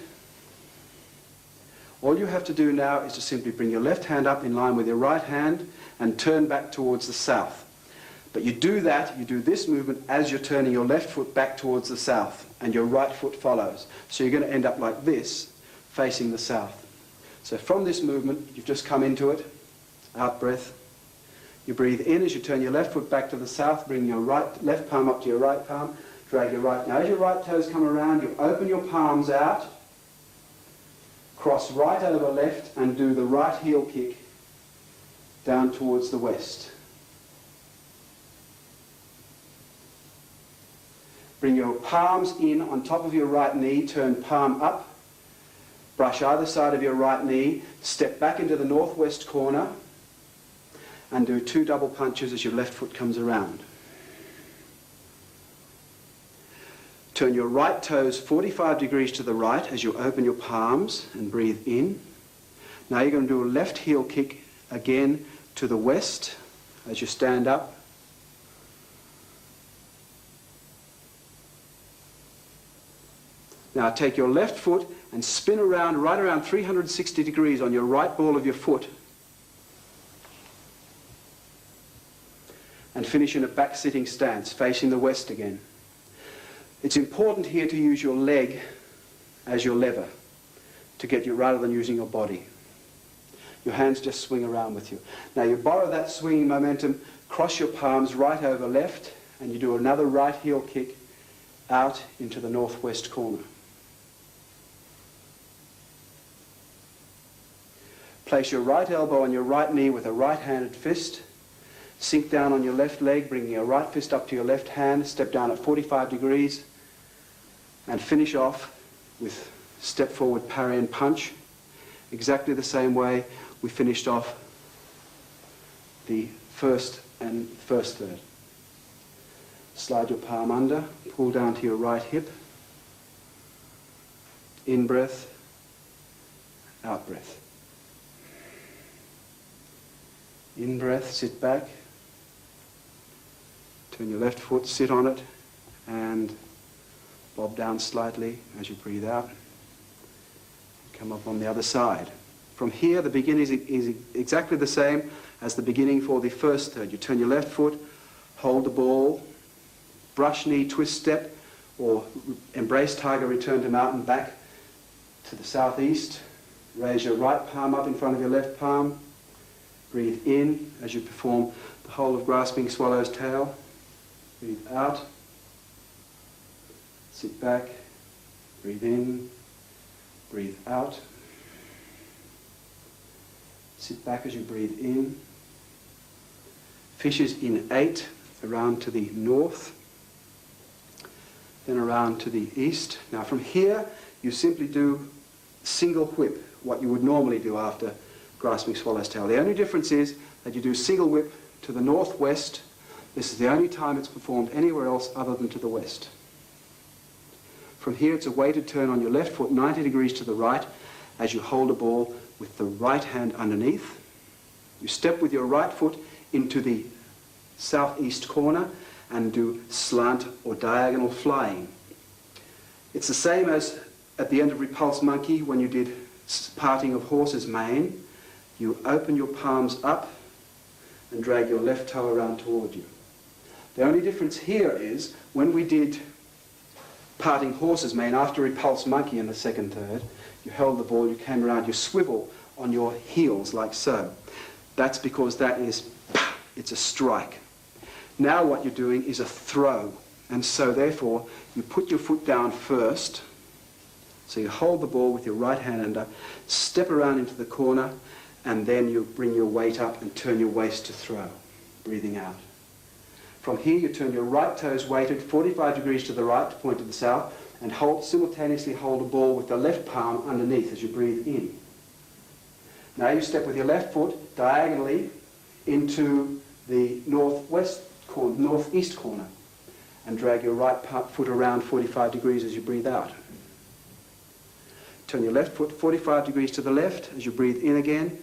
all you have to do now is to simply bring your left hand up in line with your right hand and turn back towards the south. But you do this movement as you're turning your left foot back towards the south and your right foot follows. So you're going to end up like this, facing the south. So from this movement, you've just come into it, out breath. You breathe in as you turn your left foot back to the south, bring your left palm up to your right palm, drag your right. Now as your right toes come around, you open your palms out, cross right over left and do the right heel kick down towards the west. Bring your palms in on top of your right knee, turn palm up, brush either side of your right knee, step back into the northwest corner and do two double punches as your left foot comes around. Turn your right toes 45 degrees to the right as you open your palms and breathe in. Now you're going to do a left heel kick again to the west as you stand up. Now take your left foot and spin around right around 360 degrees on your right ball of your foot and finish in a back sitting stance facing the west again. It's important here to use your leg as your lever to get you rather than using your body. Your hands just swing around with you. Now you borrow that swinging momentum, cross your palms right over left and you do another right heel kick out into the northwest corner. Place your right elbow on your right knee with a right-handed fist. Sink down on your left leg, bringing your right fist up to your left hand. Step down at 45 degrees and finish off with step forward parry and punch. Exactly the same way we finished off the first and first third. Slide your palm under, pull down to your right hip. In breath, out breath. In breath, sit back. Turn your left foot, sit on it, and bob down slightly as you breathe out. Come up on the other side. From here, the beginning is exactly the same as the beginning for the first third. You turn your left foot, hold the ball, brush knee, twist step, or embrace tiger, return to mountain, back to the southeast. Raise your right palm up in front of your left palm. Breathe in as you perform the whole of grasping swallow's tail. Breathe out. Sit back. Breathe in. Breathe out. Sit back as you breathe in. Fishes in 8, around to the north, then around to the east. Now from here, you simply do single whip, what you would normally do after grasping swallow's tail. The only difference is that you do single whip to the northwest. This is the only time it's performed anywhere else other than to the west. From here, it's a weighted turn on your left foot, 90 degrees to the right, as you hold a ball with the right hand underneath. You step with your right foot into the southeast corner and do slant or diagonal flying. It's the same as at the end of repulse monkey when you did parting of horse's mane. You open your palms up and drag your left toe around toward you. The only difference here is when we did parting horse's mane after repulse monkey in the second third, you held the ball, you came around, you swivel on your heels like so. That's because it's a strike. Now what you're doing is a throw, and so therefore you put your foot down first. So you hold the ball with your right hand under, step around into the corner, and then you bring your weight up and turn your waist to throw, breathing out. From here you turn your right toes weighted 45 degrees to the right to point to the south, and simultaneously hold a ball with the left palm underneath as you breathe in. Now you step with your left foot diagonally into the northeast corner and drag your right foot around 45 degrees as you breathe out. Turn your left foot 45 degrees to the left as you breathe in again.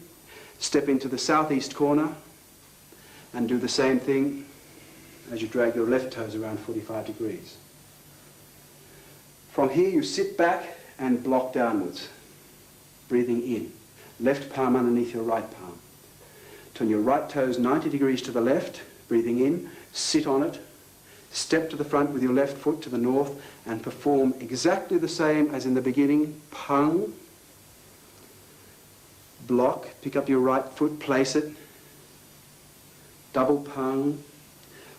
Step into the southeast corner and do the same thing as you drag your left toes around 45 degrees. From here you sit back and block downwards, breathing in. Left palm underneath your right palm. Turn your right toes 90 degrees to the left, breathing in, sit on it, step to the front with your left foot to the north and perform exactly the same as in the beginning. Pung, block, pick up your right foot, place it, double pung,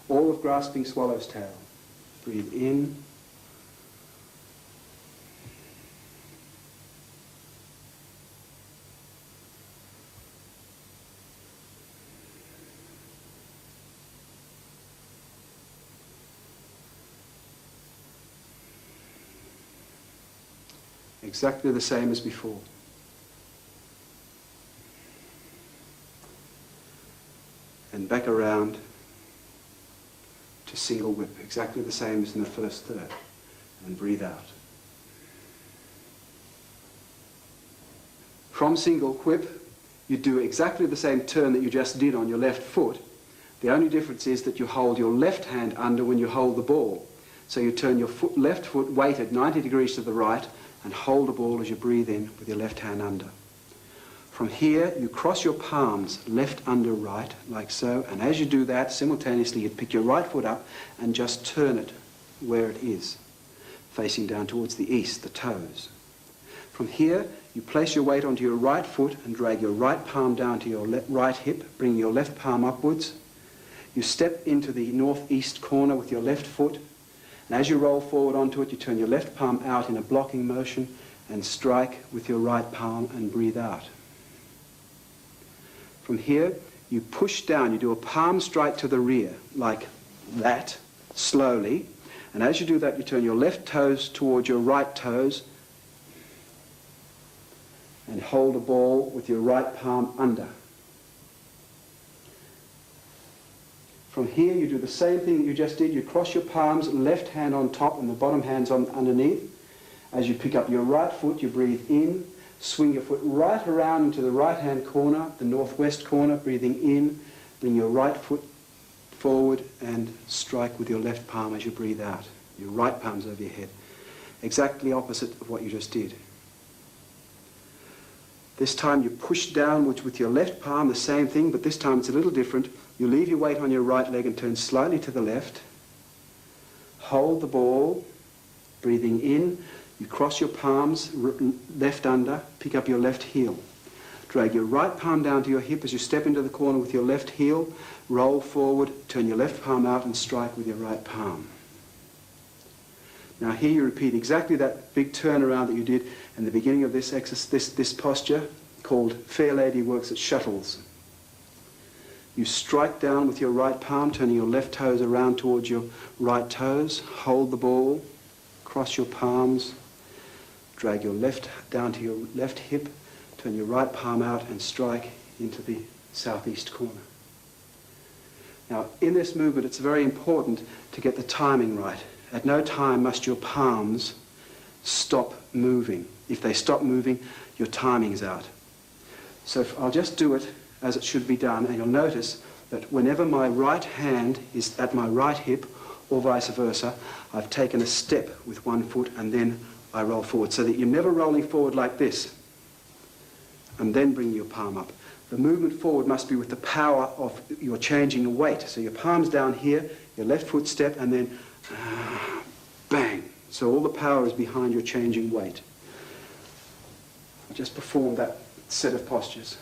all of grasping swallow's tail. Breathe in. Exactly the same as before. And back around to single whip, exactly the same as in the first third. And breathe out. From single whip, you do exactly the same turn that you just did on your left foot. The only difference is that you hold your left hand under when you hold the ball. So you turn your left foot weighted 90 degrees to the right and hold the ball as you breathe in with your left hand under. From here, you cross your palms, left under right, like so, and as you do that, simultaneously you pick your right foot up and just turn it where it is, facing down towards the east, the toes. From here, you place your weight onto your right foot and drag your right palm down to your right hip, bringing your left palm upwards. You step into the northeast corner with your left foot, and as you roll forward onto it, you turn your left palm out in a blocking motion and strike with your right palm and breathe out. From here, you push down, you do a palm strike to the rear, like that, slowly. And as you do that, you turn your left toes towards your right toes and hold a ball with your right palm under. From here, you do the same thing that you just did. You cross your palms, left hand on top and the bottom hand's underneath. As you pick up your right foot, you breathe in, swing your foot right around into the right-hand corner, the northwest corner, breathing in, bring your right foot forward and strike with your left palm as you breathe out. Your right palm's over your head. Exactly opposite of what you just did. This time you push downwards with your left palm, the same thing, but this time it's a little different. You leave your weight on your right leg and turn slightly to the left. Hold the ball, breathing in, You cross your palms, left under, pick up your left heel. Drag your right palm down to your hip as you step into the corner with your left heel, roll forward, turn your left palm out and strike with your right palm. Now here you repeat exactly that big turnaround that you did in the beginning of this exercise, this posture called Fair Lady Works at Shuttles. You strike down with your right palm, turning your left toes around towards your right toes, hold the ball, cross your palms, drag your left down to your left hip, turn your right palm out and strike into the southeast corner. Now in this movement it's very important to get the timing right. At no time must your palms stop moving. If they stop moving, your timing's out. So I'll just do it as it should be done, and you'll notice that whenever my right hand is at my right hip, or vice versa, I've taken a step with one foot and then I roll forward, so that you're never rolling forward like this and then bring your palm up. The movement forward must be with the power of your changing weight. So your palm's down here, your left foot step, and then bang. So all the power is behind your changing weight. I just performed that set of postures.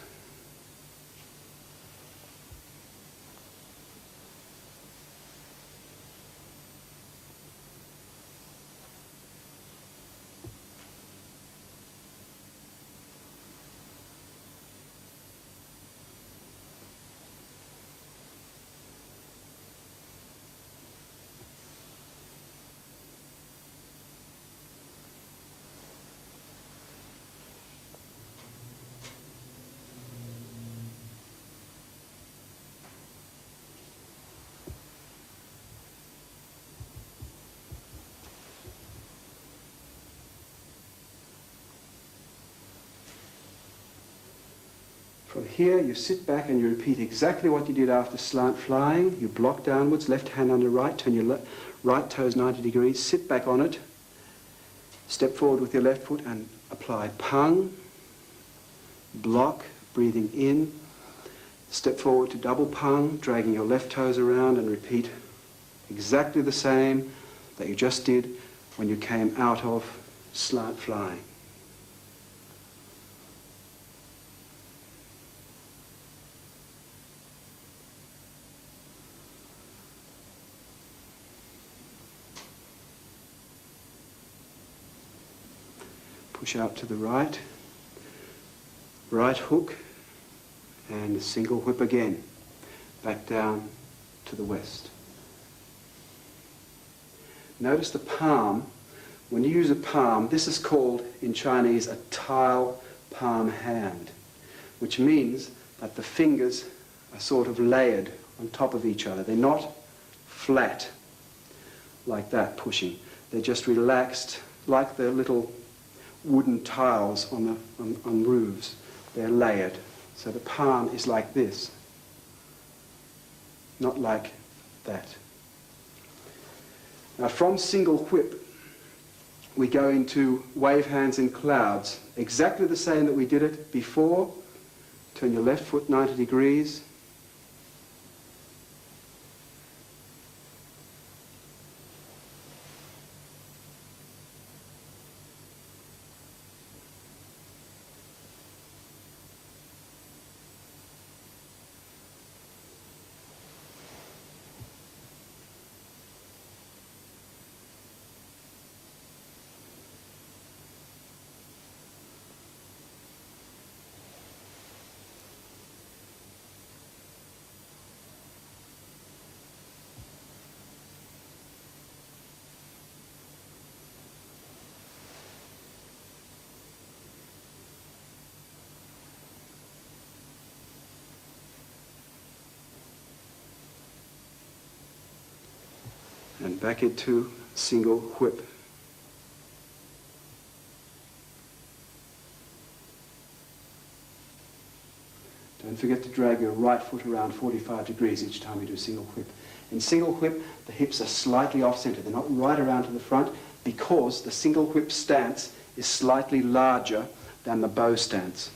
From here, you sit back and you repeat exactly what you did after slant flying. You block downwards, left hand under right, turn your right toes 90 degrees, sit back on it, step forward with your left foot and apply pung, block, breathing in, step forward to double pung, dragging your left toes around and repeat exactly the same that you just did when you came out of slant flying. Push out to the right, right hook, and a single whip again, back down to the west. Notice the palm. When you use a palm, this is called in Chinese a tile palm hand, which means that the fingers are sort of layered on top of each other. They're not flat like that pushing. They're just relaxed like the little wooden tiles on roofs. They're layered. So the palm is like this, not like that. Now from single whip, we go into wave hands in clouds. Exactly the same that we did it before. Turn your left foot 90 degrees. And back into single whip. Don't forget to drag your right foot around 45 degrees each time you do single whip. In single whip, the hips are slightly off-center. They're not right around to the front because the single whip stance is slightly larger than the bow stance.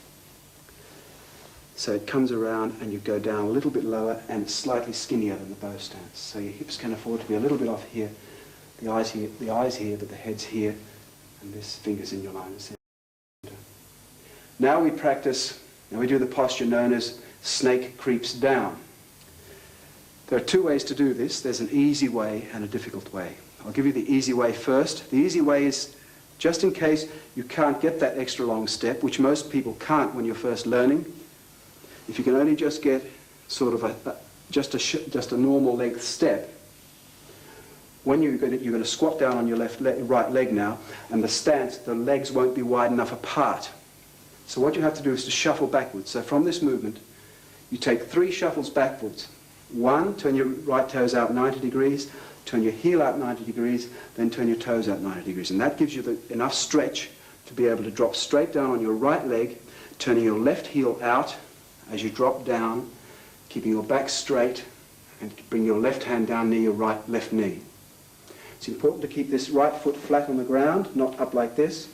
So it comes around and you go down a little bit lower and it's slightly skinnier than the bow stance. So your hips can afford to be a little bit off here, the eyes here, but the head's here, And this finger's in your line of center. Now we practice, now we do the posture known as snake creeps down. There are two ways to do this. There's an easy way and a difficult way. I'll give you the easy way first. The easy way is just in case you can't get that extra long step, which most people can't when you're first learning. If you can only just get sort of just a normal length step, when you're going to squat down on your right leg now, and the stance, the legs won't be wide enough apart. So what you have to do is to shuffle backwards. So from this movement, you take 3 shuffles backwards. 1, turn your right toes out 90 degrees, turn your heel out 90 degrees, then turn your toes out 90 degrees. And that gives you enough stretch to be able to drop straight down on your right leg, turning your left heel out as you drop down, keeping your back straight, and bring your left hand down near your left knee. It's important to keep this right foot flat on the ground, not up like this,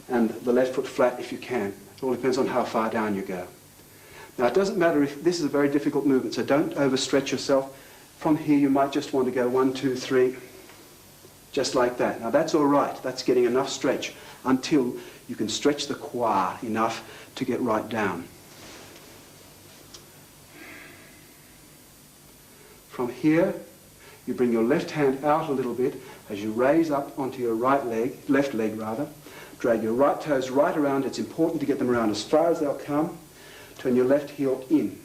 and the left foot flat if you can. It all depends on how far down you go. Now it doesn't matter if this is a very difficult movement, so don't overstretch yourself. From here you might just want to go 1, 2, 3, just like that. Now that's all right, that's getting enough stretch until you can stretch the quad enough to get right down. From here, you bring your left hand out a little bit as you raise up onto your left leg rather. Drag your right toes right around. It's important to get them around as far as they'll come. Turn your left heel in.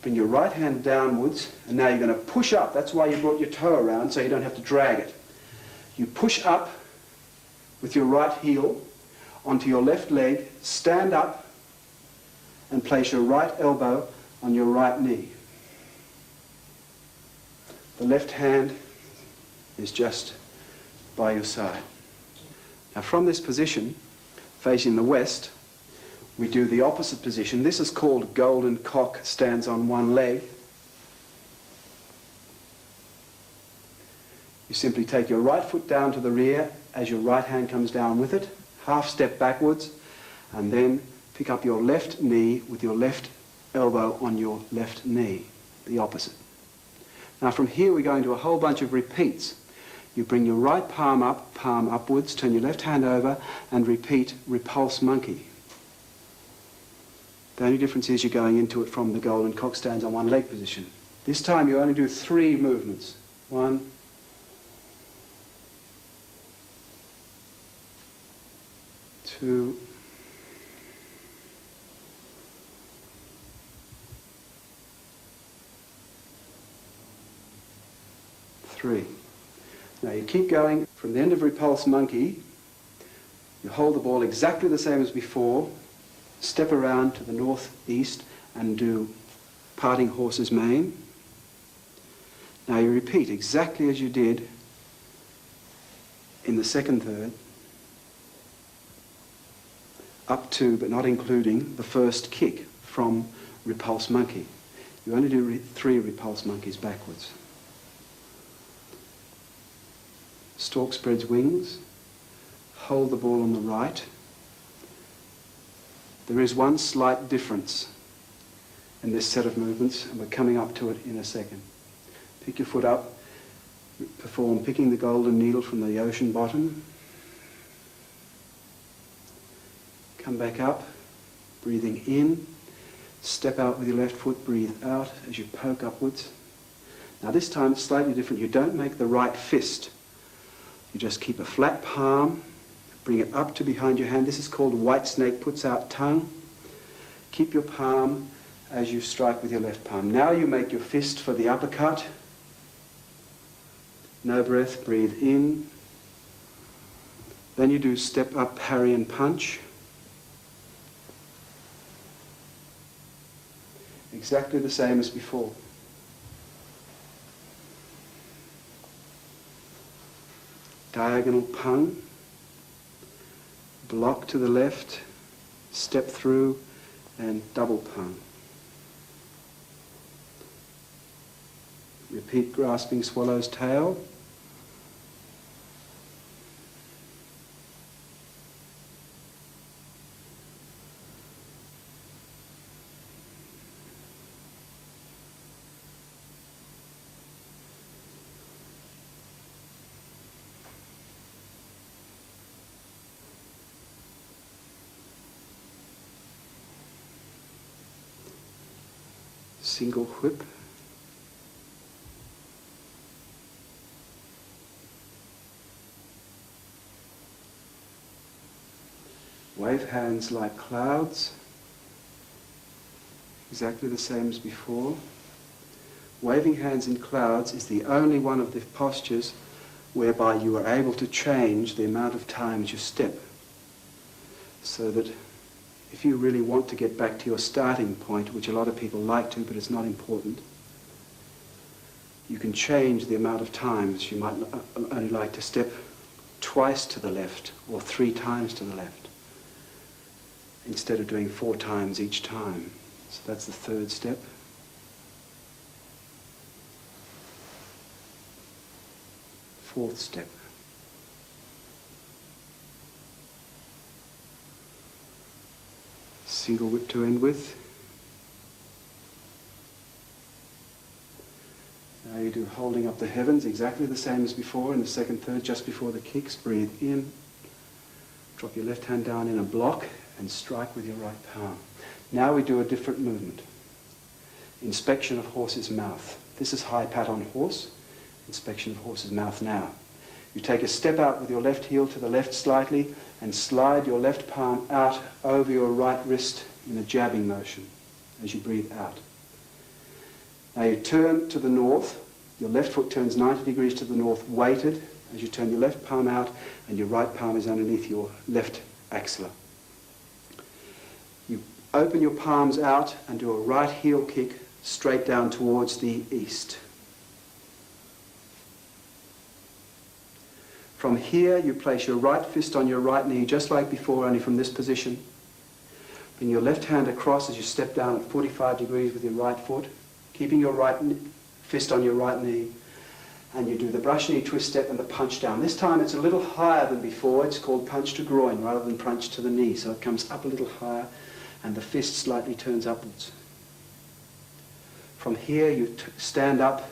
Bring your right hand downwards, and now you're going to push up. That's why you brought your toe around, so you don't have to drag it. You push up with your right heel onto your left leg, stand up, and place your right elbow on your right knee. The left hand is just by your side. Now from this position, facing the west, we do the opposite position. This is called golden cock, stands on one leg. You simply take your right foot down to the rear as your right hand comes down with it, half step backwards, and then pick up your left knee with your left elbow on your left knee, the opposite. Now from here we're going to a whole bunch of repeats. You bring your right palm up, palm upwards, turn your left hand over, and repeat repulse monkey. The only difference is you're going into it from the golden cock stands on one leg position. This time you only do 3 movements. 1, 2, 3. Now you keep going from the end of repulse monkey. You hold the ball exactly the same as before. Step around to the northeast and do parting horse's mane. Now you repeat exactly as you did in the second third, up to but not including the first kick from repulse monkey. You only do 3 repulse monkeys backwards. Stork spreads wings, hold the ball on the right. There is one slight difference in this set of movements, and we're coming up to it in a second. Pick your foot up, perform picking the golden needle from the ocean bottom. Come back up, breathing in, step out with your left foot, breathe out as you poke upwards. Now this time it's slightly different. You don't make the right fist. You just keep a flat palm, bring it up to behind your hand. This is called white snake, puts out tongue. Keep your palm as you strike with your left palm. Now you make your fist for the uppercut. No breath, breathe in. Then you do step up, parry and punch. Exactly the same as before. Diagonal pung, block to the left, step through, and double pung. Repeat grasping swallow's tail. single whip. Wave hands like clouds, exactly the same as before. Waving hands in clouds is the only one of the postures whereby you are able to change the amount of times you step. So that if you really want to get back to your starting point, which a lot of people like to, but it's not important, you can change the amount of times. You might only like to step twice to the left or 3 times to the left, instead of doing 4 times each time. So that's the third step. Fourth step. Single whip to end with. Now you do holding up the heavens, exactly the same as before in the second third, just before the kicks. Breathe in. Drop your left hand down in a block and strike with your right palm. Now we do a different movement. Inspection of horse's mouth. This is high pat on horse. Inspection of horse's mouth now. You take a step out with your left heel to the left slightly and slide your left palm out over your right wrist in a jabbing motion as you breathe out. Now you turn to the north. Your left foot turns 90 degrees to the north, weighted, as you turn your left palm out and your right palm is underneath your left axilla. You open your palms out and do a right heel kick straight down towards the east. From here, you place your right fist on your right knee, just like before, only from this position. Bring your left hand across as you step down at 45 degrees with your right foot, keeping your right fist on your right knee, and you do the brush knee twist step and the punch down. This time it's a little higher than before. It's called punch to groin rather than punch to the knee, so it comes up a little higher and the fist slightly turns upwards. From here, you stand up,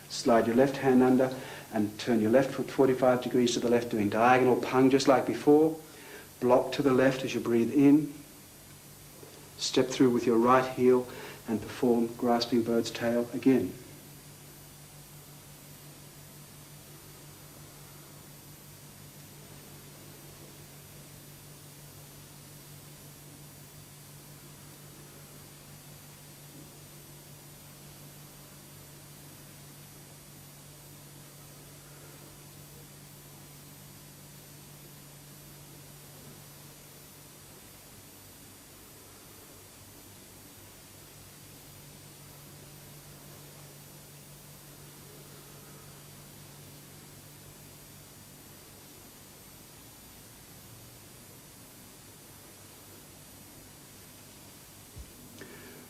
slide your left hand under, and turn your left foot 45 degrees to the left, doing diagonal pung just like before. Block to the left as you breathe in. Step through with your right heel and perform grasping bird's tail again.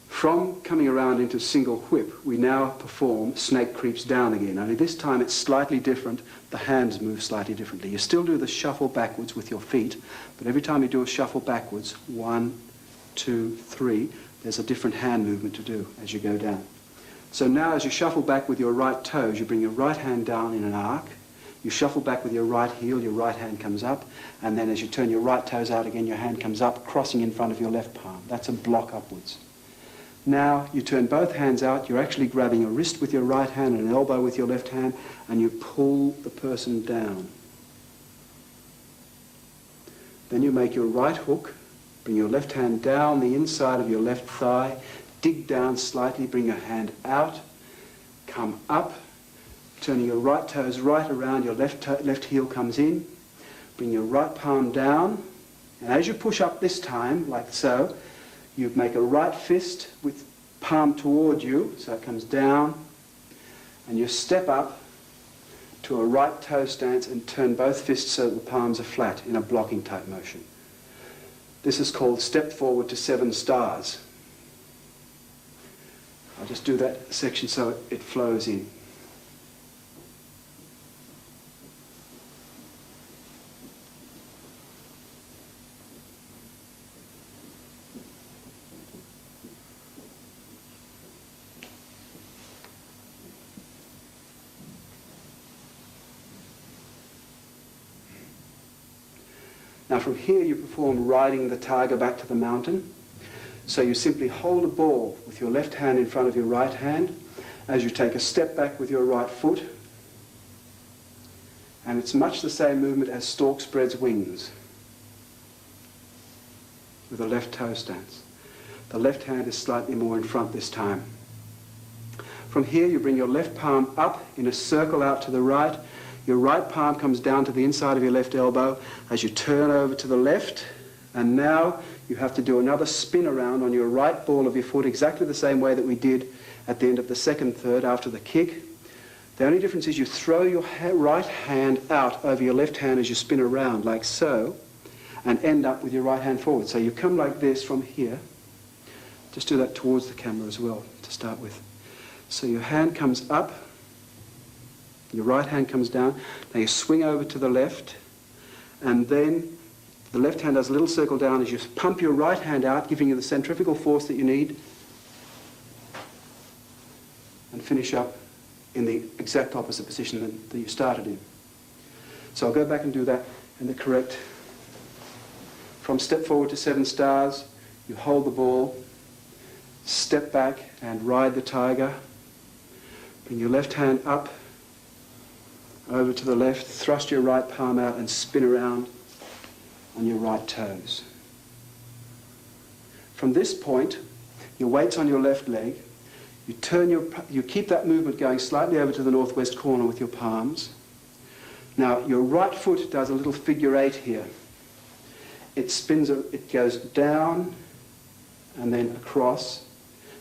From coming around into single whip, we now perform snake creeps down again. Only this time it's slightly different. The hands move slightly differently. You still do the shuffle backwards with your feet, but every time you do a shuffle backwards, 1, 2, 3, there's a different hand movement to do as you go down. So now as you shuffle back with your right toes, you bring your right hand down in an arc. You shuffle back with your right heel, your right hand comes up, and then as you turn your right toes out again, your hand comes up, crossing in front of your left palm. That's a block upwards. Now you turn both hands out, you're actually grabbing a wrist with your right hand and an elbow with your left hand, and you pull the person down. Then you make your right hook, bring your left hand down the inside of your left thigh, dig down slightly, bring your hand out, come up, turning your right toes right around, your left heel comes in, bring your right palm down, and as you push up this time, like so, you make a right fist with palm toward you, so it comes down, and you step up to a right toe stance and turn both fists so that the palms are flat in a blocking type motion. This is called step forward to 7 stars. I'll just do that section so it flows in. Now from here you perform riding the tiger back to the mountain. So you simply hold a ball with your left hand in front of your right hand as you take a step back with your right foot. And it's much the same movement as stork spreads wings with a left toe stance. The left hand is slightly more in front this time. From here you bring your left palm up in a circle out to the right. Your right palm comes down to the inside of your left elbow as you turn over to the left. And now you have to do another spin around on your right ball of your foot, exactly the same way that we did at the end of the second third after the kick. The only difference is you throw your right hand out over your left hand as you spin around, like so, and end up with your right hand forward. So you come like this from here. Just do that towards the camera as well to start with. So your hand comes up, your right hand comes down. Now you swing over to the left, and then the left hand does a little circle down as you pump your right hand out, giving you the centrifugal force that you need, and finish up in the exact opposite position that you started in. So I'll go back and do that in the correct. From step forward to 7 stars, you hold the ball, step back and ride the tiger. Bring your left hand up, over to the left, thrust your right palm out and spin around on your right toes. From this point, your weight's on your left leg. You keep that movement going slightly over to the northwest corner with your palms. Now, your right foot does a little figure 8 here. It spins, it goes down and then across.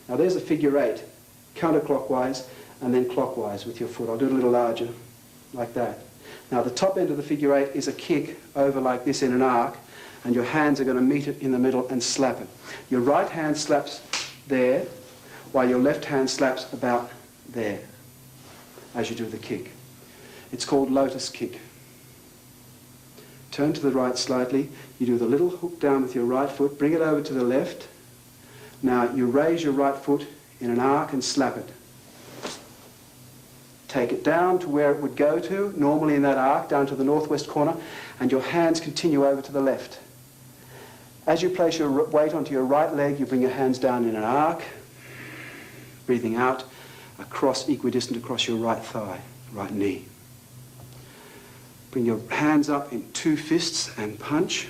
Now there's a figure 8, counterclockwise and then clockwise with your foot. I'll do it a little larger, like that. Now the top end of the figure 8 is a kick over like this in an arc, and your hands are going to meet it in the middle and slap it. Your right hand slaps there, while your left hand slaps about there as you do the kick. It's called lotus kick. Turn to the right slightly. You do the little hook down with your right foot, bring it over to the left. Now you raise your right foot in an arc and slap it. Take it down to where it would go to, normally in that arc, down to the northwest corner, and your hands continue over to the left. As you place your weight onto your right leg, you bring your hands down in an arc, breathing out, across, equidistant across your right thigh, right knee. Bring your hands up in 2 fists and punch.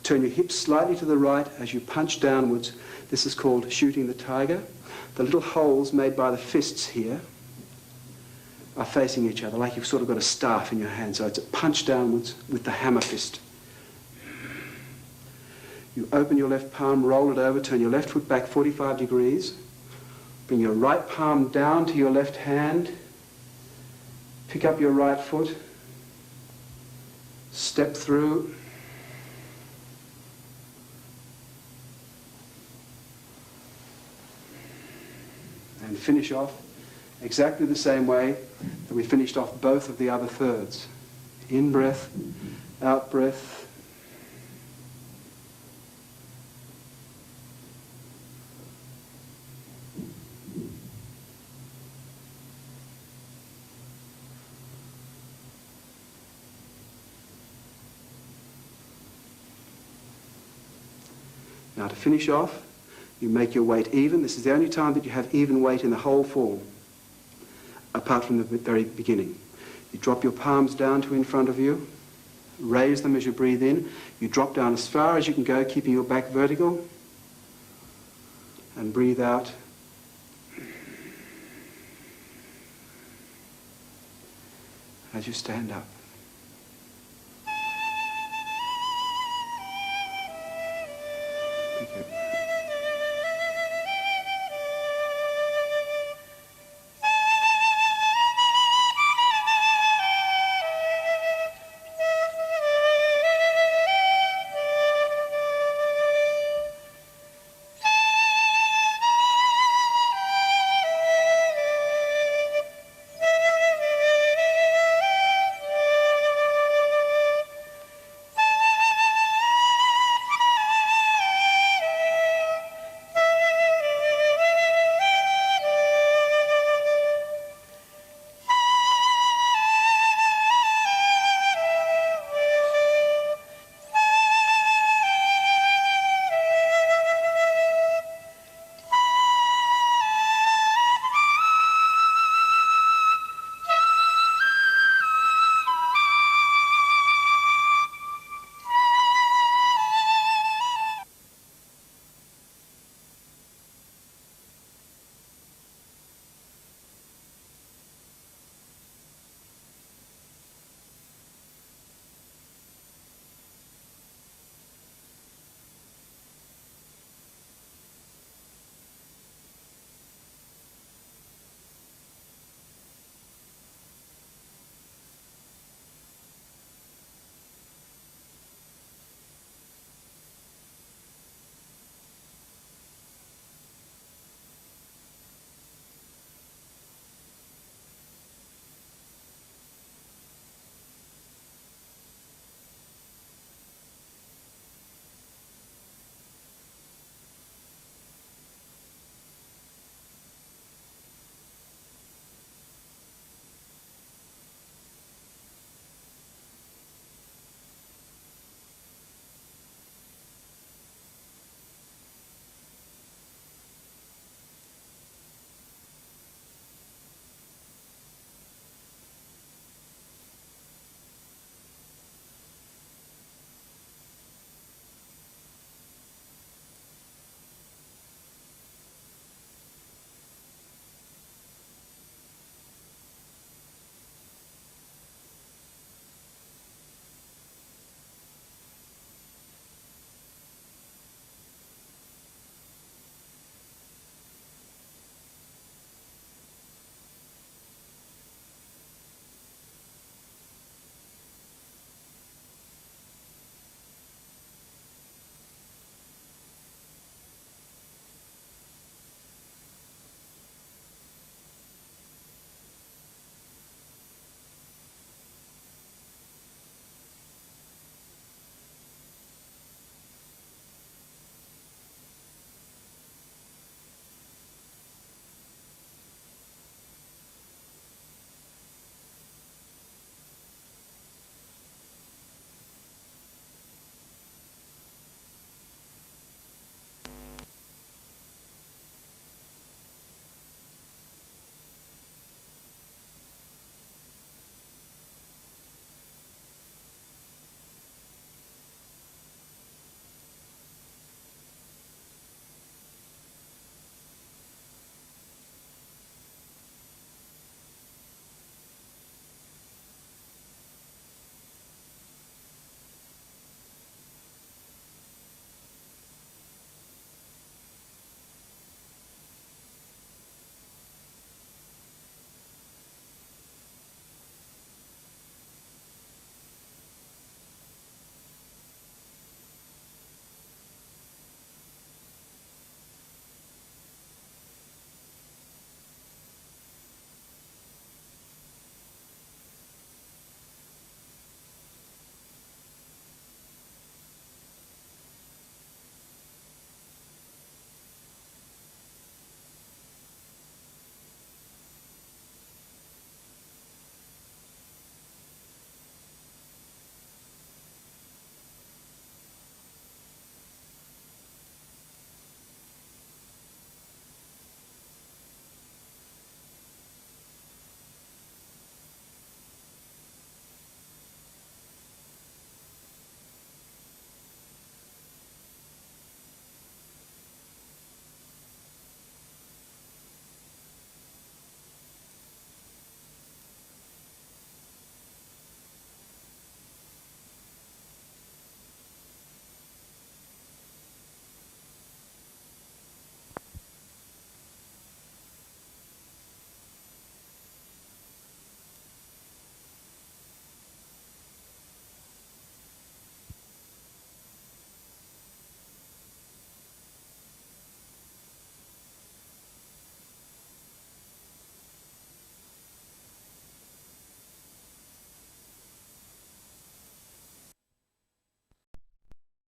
Turn your hips slightly to the right as you punch downwards. This is called shooting the tiger. The little holes made by the fists here are facing each other, like you've sort of got a staff in your hand. So it's a punch downwards with the hammer fist. You open your left palm, roll it over, turn your left foot back 45 degrees. Bring your right palm down to your left hand. Pick up your right foot. Step through. And finish off exactly the same way that we finished off both of the other thirds. In breath, out breath. Now to finish off, you make your weight even. This is the only time that you have even weight in the whole form, apart from the very beginning. You drop your palms down to in front of you, raise them as you breathe in. You drop down as far as you can go, keeping your back vertical, and breathe out. As you stand up.